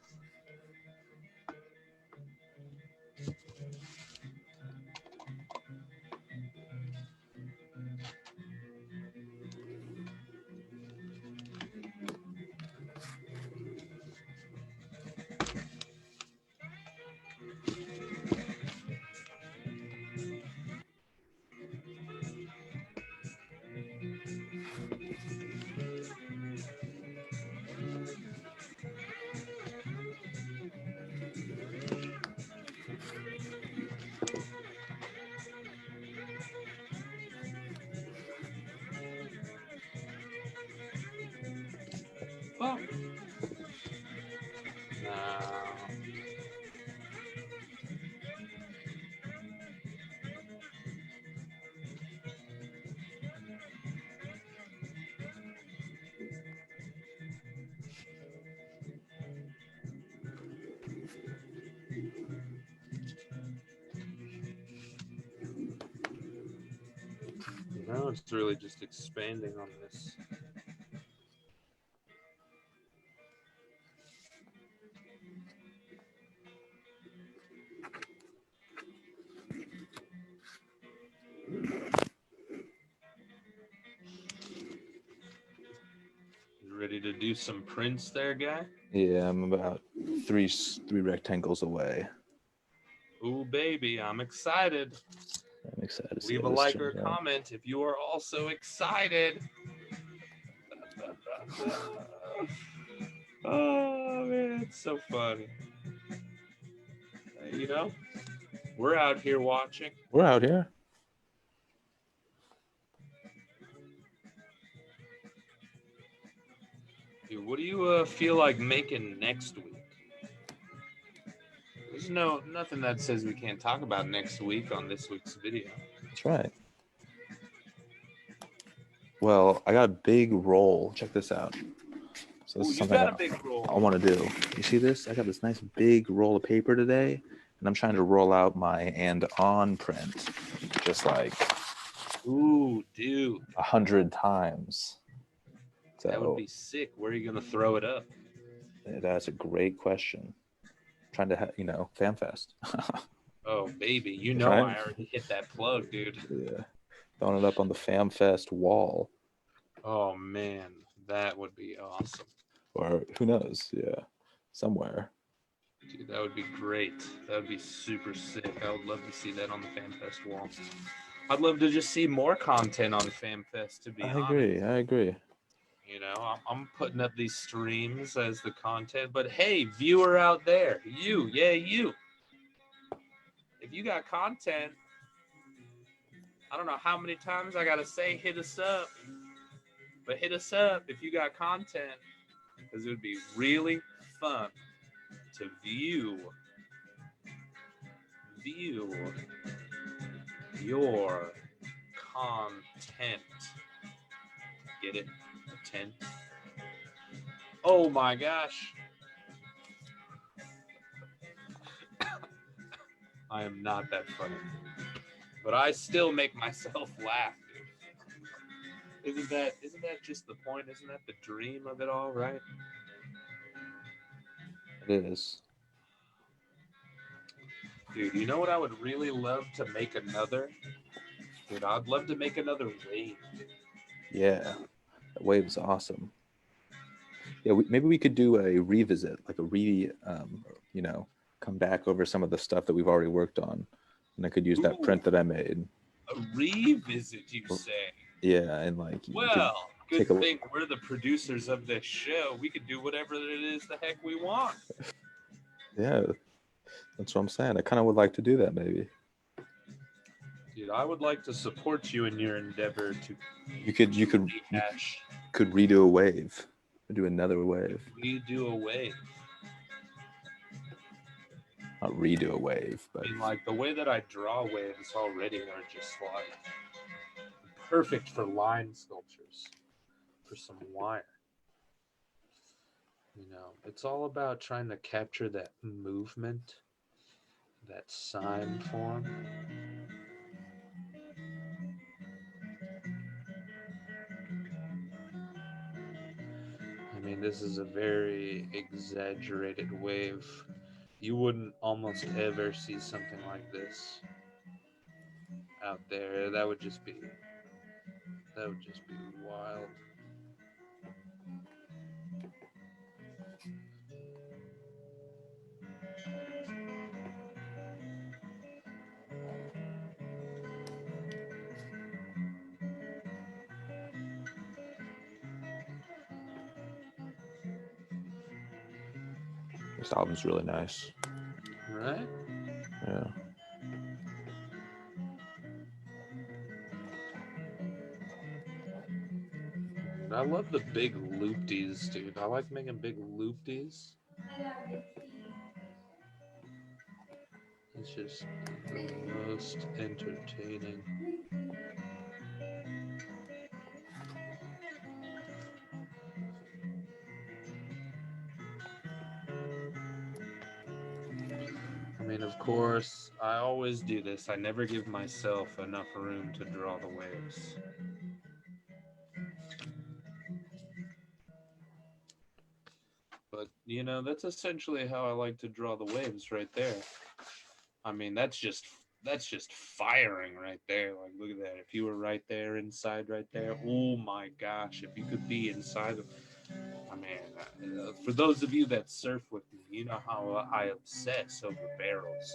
fuck? No. No, it's really just expanding on this. You ready to do some prints there, guy? Yeah, I'm about three rectangles away. Ooh, baby, I'm excited. I'm excited to see Leave a how this like or turns a out. comment if you are also excited. Oh man, it's so funny. You know, we're out here watching. We're out here. Dude, what do you feel like making next week? There's nothing that says we can't talk about next week on this week's video. That's right. Well, I got a big roll. Check this out. So this Ooh, is you something got a big roll. I want to do. You see this? I got this nice big roll of paper today, and I'm trying to roll out my and on print, just like Ooh, dude, 100 times. So that would be sick. Where are you gonna throw it up? that's a great question. Trying to, FanFest. Oh, baby, you That's know right. I already hit that plug, dude. Yeah, throwing it up on the FanFest wall, Oh man, that would be awesome. or who knows? Yeah, somewhere. Dude, that would be great. That would be super sick. I would love to see that on the FanFest wall. I'd love to just see more content on FanFest, to be I honest. agree. I agree. You know, I'm putting up these streams as the content, but hey, viewer out there, you. If you got content, I don't know how many times I gotta say hit us up, but hit us up if you got content, because it would be really fun to view your content. Get it? Tent. Oh my gosh. I am not that funny. But I still make myself laugh, dude. Isn't that just the point? Isn't that the dream of it all, right? It is. Dude, you know what I would really love to make another? Dude, I'd love to make another wave. Yeah, that wave's awesome. Yeah, maybe we could do a revisit, like come back over some of the stuff that we've already worked on, and I could use that Ooh. print that I made. A revisit, you say? Yeah, and like you could Well, take good a- thing we're the producers of this show. We could do whatever it is the heck we want. yeah, that's what I'm saying. I kind of would like to do that maybe. Dude, I would like to support you in your endeavor to You could rehash. could redo a wave, do another wave, Redo a wave. not redo a wave, but I mean, like the way that I draw waves already are just like perfect for line sculptures, for some wire. You know, it's all about trying to capture that movement, that sine form. I mean, this is a very exaggerated wave. You wouldn't almost ever see something like this out there. That would just be wild. this album's really nice. Right? Yeah. I love the big loopties, dude. I like making big loopties. It's just the most entertaining. I mean, of course, I always do this. I never give myself enough room to draw the waves. But, you know, that's essentially how I like to draw the waves right there. I mean, that's just firing right there. Like, look at that. If you were right there inside right there, oh my gosh, if you could be inside of, I mean, for those of you that surf with me, you know how I obsess over barrels.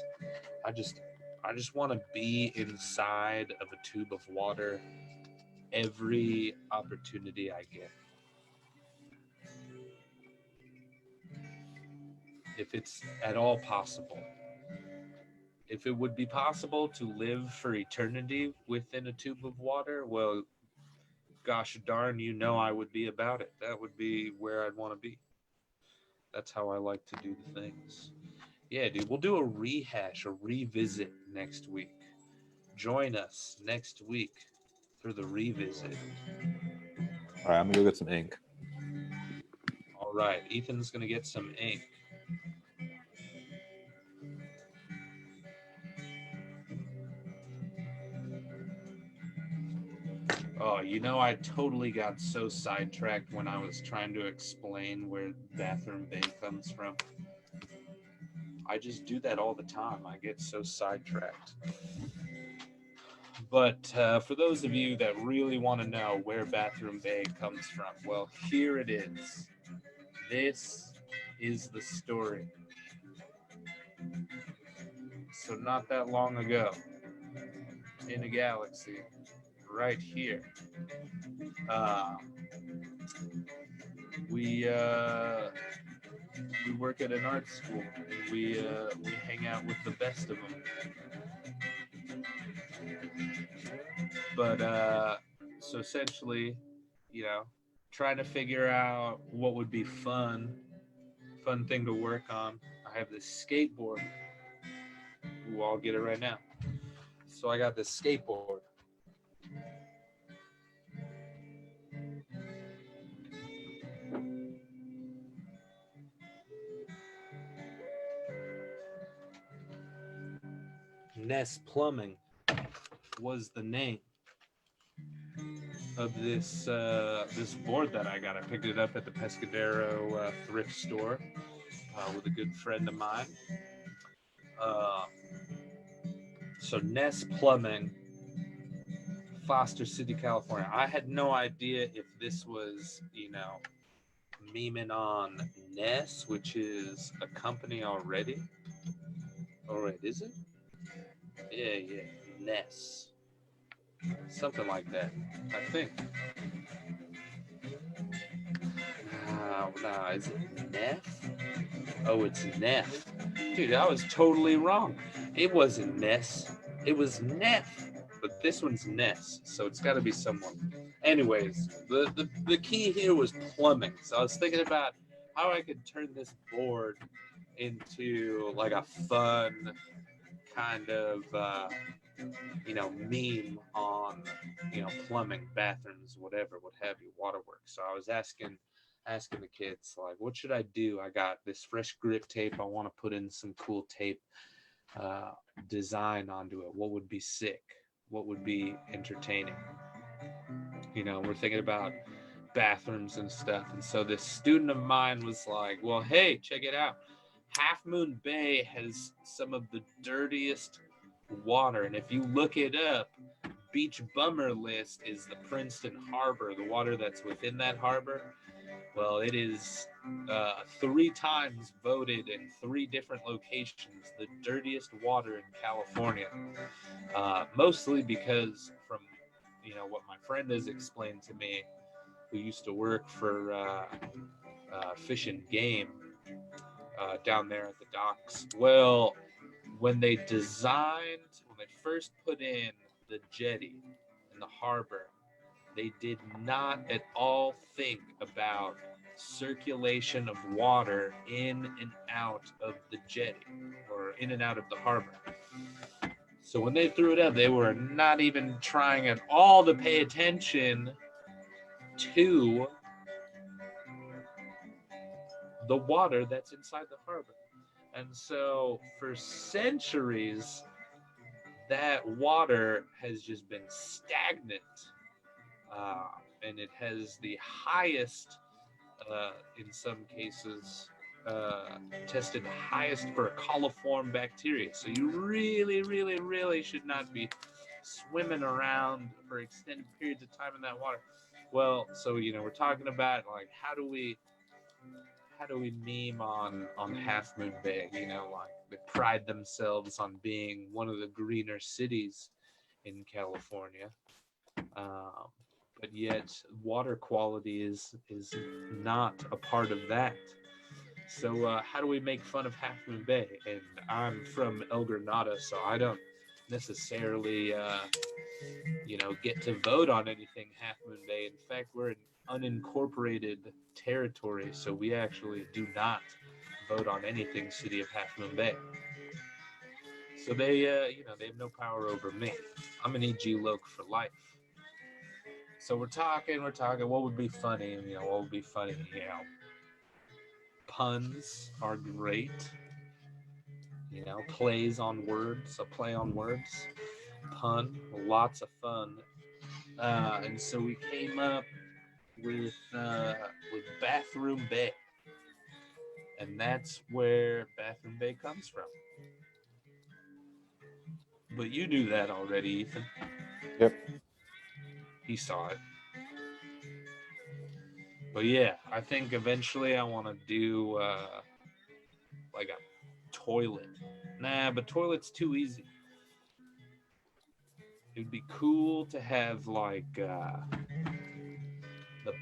I just want to be inside of a tube of water every opportunity I get. If it's at all possible. If it would be possible to live for eternity within a tube of water, well, gosh darn, you know I would be about it. That would be where I'd want to be. That's how I like to do the things. Yeah, dude, we'll do a rehash, a revisit next week. Join us next week for the revisit. All right, I'm gonna go get some ink. All right, Ethan's going to get some ink. Oh, you know, I totally got so sidetracked when I was trying to explain where Bathroom Bay comes from. I just do that all the time. I get so sidetracked. But for those of you that really want to know where Bathroom Bay comes from, well, here it is. This is the story. So not that long ago, in a galaxy, right here, we work at an art school. We hang out with the best of them. But so essentially, you know, trying to figure out what would be fun thing to work on. I have this skateboard. Ooh, I'll get it right now. So I got this skateboard. Ness Plumbing was the name of this this board that I got. I picked it up at the Pescadero thrift store with a good friend of mine. So Ness Plumbing, Foster City, California. I had no idea if this was, you know, memeing on Ness, which is a company already. Oh, wait, is it? Yeah, Ness. Something like that, I think. Nah, is it Neff? Oh, it's Neff. Dude, I was totally wrong. It wasn't Ness. It was Neff. But this one's Ness, so it's got to be someone. Anyways, the key here was plumbing. So I was thinking about how I could turn this board into like a fun kind of you know, meme on, you know, plumbing, bathrooms, whatever, what have you, waterworks. So I was asking the kids, like, what should I do? I got this fresh grip tape. I want to put in some cool tape design onto it. What would be sick? What would be entertaining? You know, we're thinking about bathrooms and stuff. And so this student of mine was like, well, hey, check it out. Half Moon Bay has some of the dirtiest water. And if you look it up, Beach Bummer List is the Princeton Harbor, the water that's within that harbor. Well, it is 3 times voted in 3 different locations the dirtiest water in California. Mostly because from, you know, what my friend has explained to me, who used to work for Fish and Game down there at the docks. Well, when they first put in the jetty in the harbor, they did not at all think about circulation of water in and out of the jetty or in and out of the harbor. So when they threw it up, they were not even trying at all to pay attention to the water that's inside the harbor. And so for centuries, that water has just been stagnant. And it has the highest, in some cases, tested highest for coliform bacteria. So you really, really, really should not be swimming around for extended periods of time in that water. Well, so we're talking about like how do we meme on Half Moon Bay? Like they pride themselves on being one of the greener cities in California, but yet water quality is not a part of that. So how do we make fun of Half Moon Bay? And I'm from El Granada, so I don't necessarily get to vote on anything Half Moon Bay. In fact, we're an unincorporated territory, so we actually do not vote on anything City of Half Moon Bay. So they have no power over me. I'm an EG Loc for life. So we're talking. What would be funny? What would be funny? Puns are great. Plays on words. A play on words. Pun. Lots of fun. And so we came up with Bathroom Bay, and that's where Bathroom Bay comes from. But you knew that already, Ethan. Yep. He saw it. But yeah, I think eventually I want to do like a toilet. Nah, but toilet's too easy. It'd be cool to have like the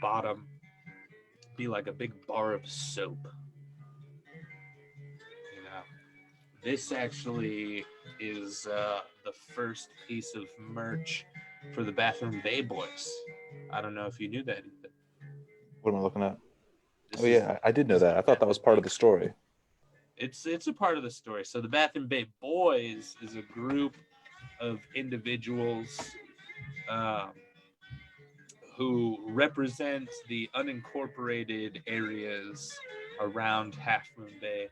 bottom be like a big bar of soap. This actually is the first piece of merch for the Bathroom Bay Boys. I don't know if you knew that, Ethan. What am I looking at? This Oh yeah, I did know that. I thought that was part of the story. It's a part of the story. So the Bathroom Bay Boys is a group of individuals who represent the unincorporated areas around Half Moon Bay,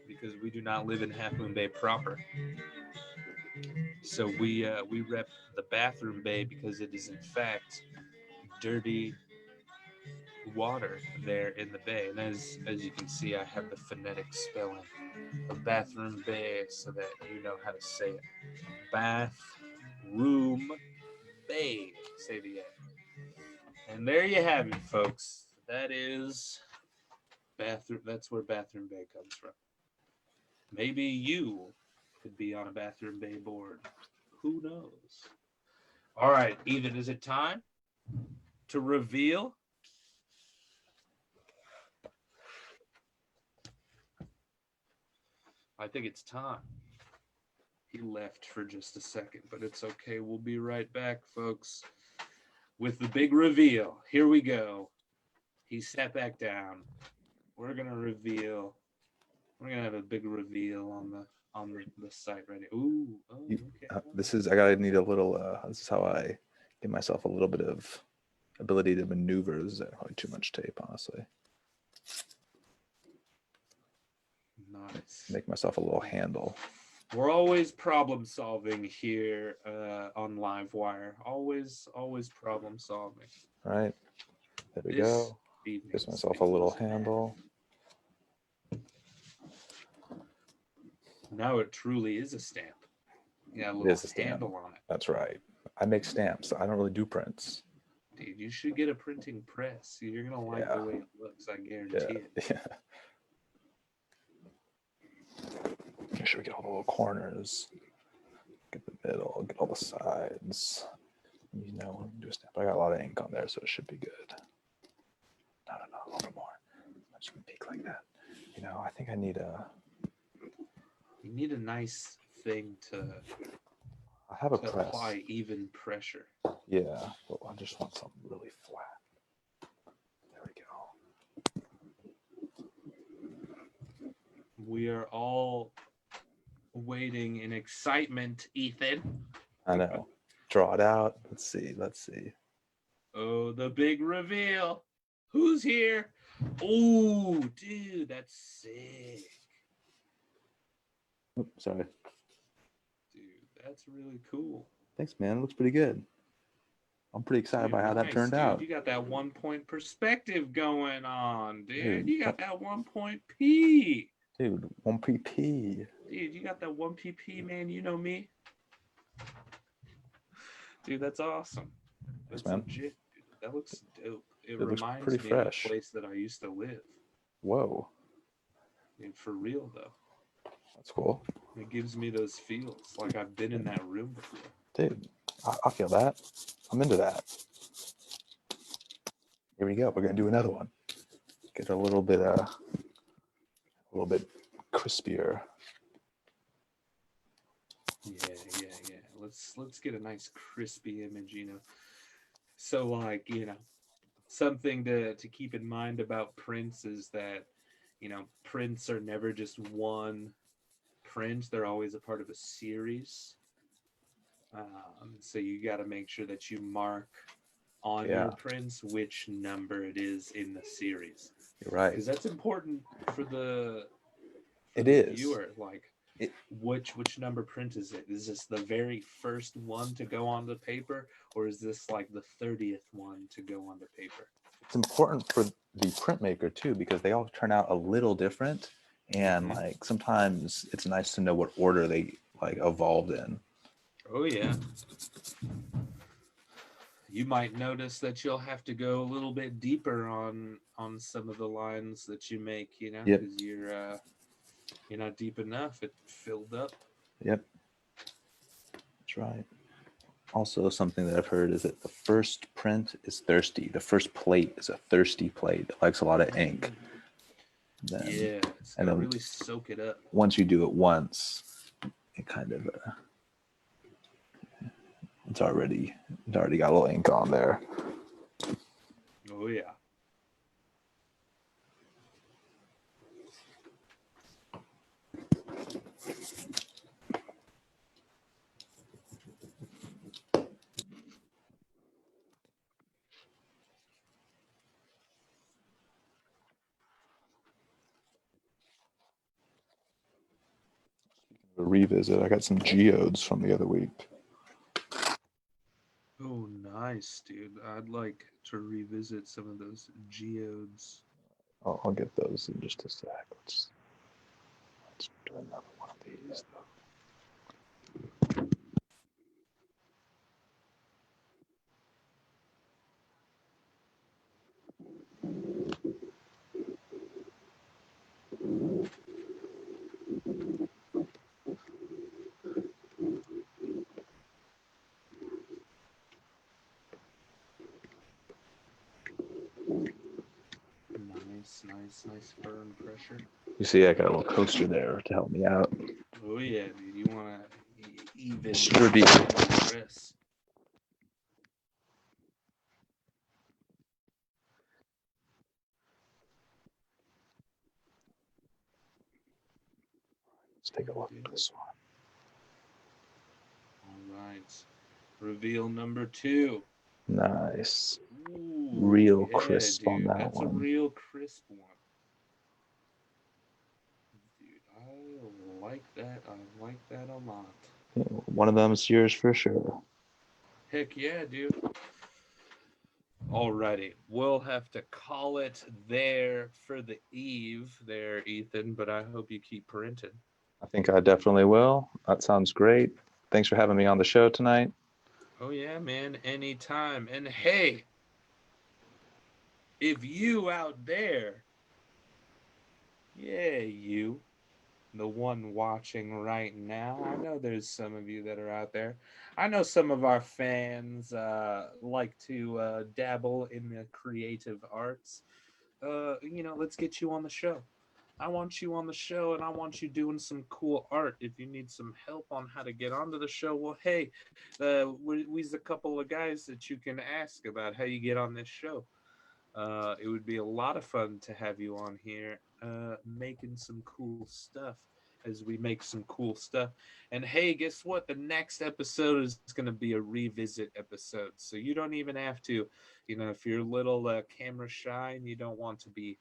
because we do not live in Half Moon Bay proper. So we rep the Bathroom Bay because it is in fact dirty water there in the bay. And as you can see, I have the phonetic spelling of Bathroom Bay so that you know how to say it. Bathroom Bay. Say the A. And there you have it, folks. That is bathroom. That's where Bathroom Bay comes from. Maybe you could be on a Bathroom Bay board. Who knows? All right, Ethan, is it time to reveal? I think it's time. He left for just a second, but it's okay. We'll be right back, folks, with the big reveal. Here we go. He sat back down. We're gonna reveal. We're gonna have a big reveal on the site ready. Ooh, oh, okay. This is how I give myself a little bit of ability to maneuver. This is probably too much tape, honestly. Nice. Make myself a little handle. We're always problem solving here on Livewire. Always problem solving. All right, there we go. Gives myself a little handle. Now it truly is a stamp. Yeah, a It little is a stamp. handle on it. That's right. I make stamps. I don't really do prints. Dude, you should get a printing press. You're gonna like the way it looks. I guarantee it. Yeah. Make sure we get all the little corners. Get the middle. Get all the sides. You know, when we do a stamp, I got a lot of ink on there, so it should be good. No, a little more. I just peek like that. You know, I think I need a. You need a nice thing to I have a to press. apply even pressure. Yeah, but I just want something really flat. There we go. We are all waiting in excitement, Ethan. I know. Draw it out. Let's see. Let's see. Oh, the big reveal. Who's here? Oh, dude, that's sick. Oops, sorry. Dude, that's really cool. Thanks, man. It looks pretty good. I'm pretty excited Dude, by how that nice, turned dude. out. You got that 1 point perspective going on, dude. Dude, You got that 1 point P. Dude, 1PP. Dude, you got that 1 PP, man. You know me. Dude, that's awesome. Thanks, That's man. legit. Dude. That looks dope. It looks reminds pretty me fresh. of a place that I used to live. Whoa, Dude, for real, though. that's cool. It gives me those feels like I've been in that room before. Dude, I feel that. I'm into that. Here we go. We're gonna do another one. Get a little bit crispier. Yeah. Let's get a nice crispy image, you know. So like, you know, something to keep in mind about prints is that, you know, prints are never just one print. They're always a part of a series. So you got to make sure that you mark on Yeah. your prints which number it is in the series, You're right. because that's important for the It is. viewer. Like, It- which number print is it? Is this the very first one to go on the paper, or is this like the 30th one to go on the paper? It's important for the printmaker too, because they all turn out a little different, and Mhm. like sometimes it's nice to know what order they like evolved in. Oh yeah. You might notice that you'll have to go a little bit deeper on some of the lines that you make, you know, Yep. because you're not deep enough. It filled up. Yep, that's right. Also, something that I've heard is that the first print is thirsty. The first plate is a thirsty plate that likes a lot of ink. Then Yeah, it's and gonna then- really soak it up. once you do it once, it kind of it's already got a little ink on there. Oh yeah. A revisit. I got some geodes from the other week. Oh, nice, dude. I'd like to revisit some of those geodes. I'll get those in just a sec. Let's do another one of these though. Nice firm pressure. You see, I got a little coaster there to help me out. Oh yeah, dude. You want to even Distribute. press. Let's take a look at this one. All right. Reveal number 2. Nice. Ooh, Real yeah, crisp on dude, that that's one. a real crisp one. Dude, I like that. I like that a lot. Yeah, one of them's yours for sure. Heck yeah, dude. Alrighty, we'll have to call it there for the eve there, Ethan, but I hope you keep printing. I think I definitely will. That sounds great. Thanks for having me on the show tonight. Oh yeah, man, anytime. And hey, if you out there, yeah, you, the one watching right now, I know there's some of you that are out there. I know some of our fans like to dabble in the creative arts. You know, let's get you on the show. I want you on the show, and I want you doing some cool art. If you need some help on how to get onto the show, well, hey, we's a couple of guys that you can ask about how you get on this show. It would be a lot of fun to have you on here, making some cool stuff as we make some cool stuff. And hey, guess what? The next episode is going to be a revisit episode. So you don't even have to, if you're a little camera shy and you don't want to be,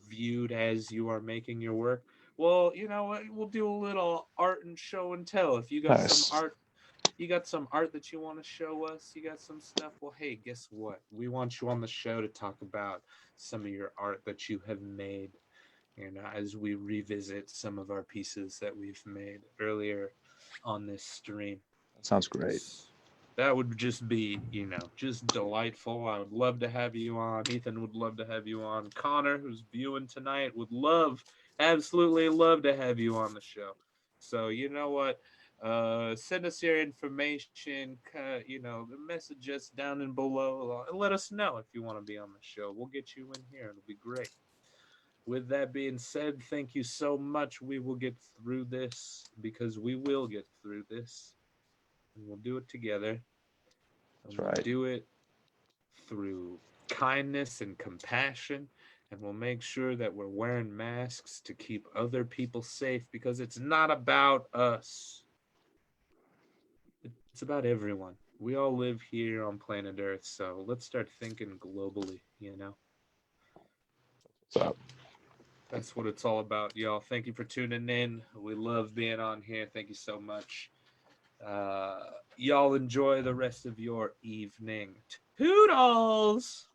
viewed as you are making your work. Well, you know what? We'll do a little art and show and tell. If you got Nice. some art that you want to show us, you got some stuff, well, hey, guess what, we want you on the show to talk about some of your art that you have made, as we revisit some of our pieces that we've made earlier on this stream. Sounds great. That would just be, just delightful. I would love to have you on. Ethan would love to have you on. Connor, who's viewing tonight, would absolutely love to have you on the show. So you know what? Send us your information, message us down and below. Let us know if you want to be on the show. We'll get you in here. It'll be great. With that being said, thank you so much. We will get through this, because we will get through this. And we'll do it together. That's We'll right. do it through kindness and compassion. And we'll make sure that we're wearing masks to keep other people safe, because it's not about us. It's about everyone. We all live here on planet Earth, so let's start thinking globally, What's up? That's what it's all about, y'all. Thank you for tuning in. We love being on here. Thank you so much. Y'all enjoy the rest of your evening. Toodles!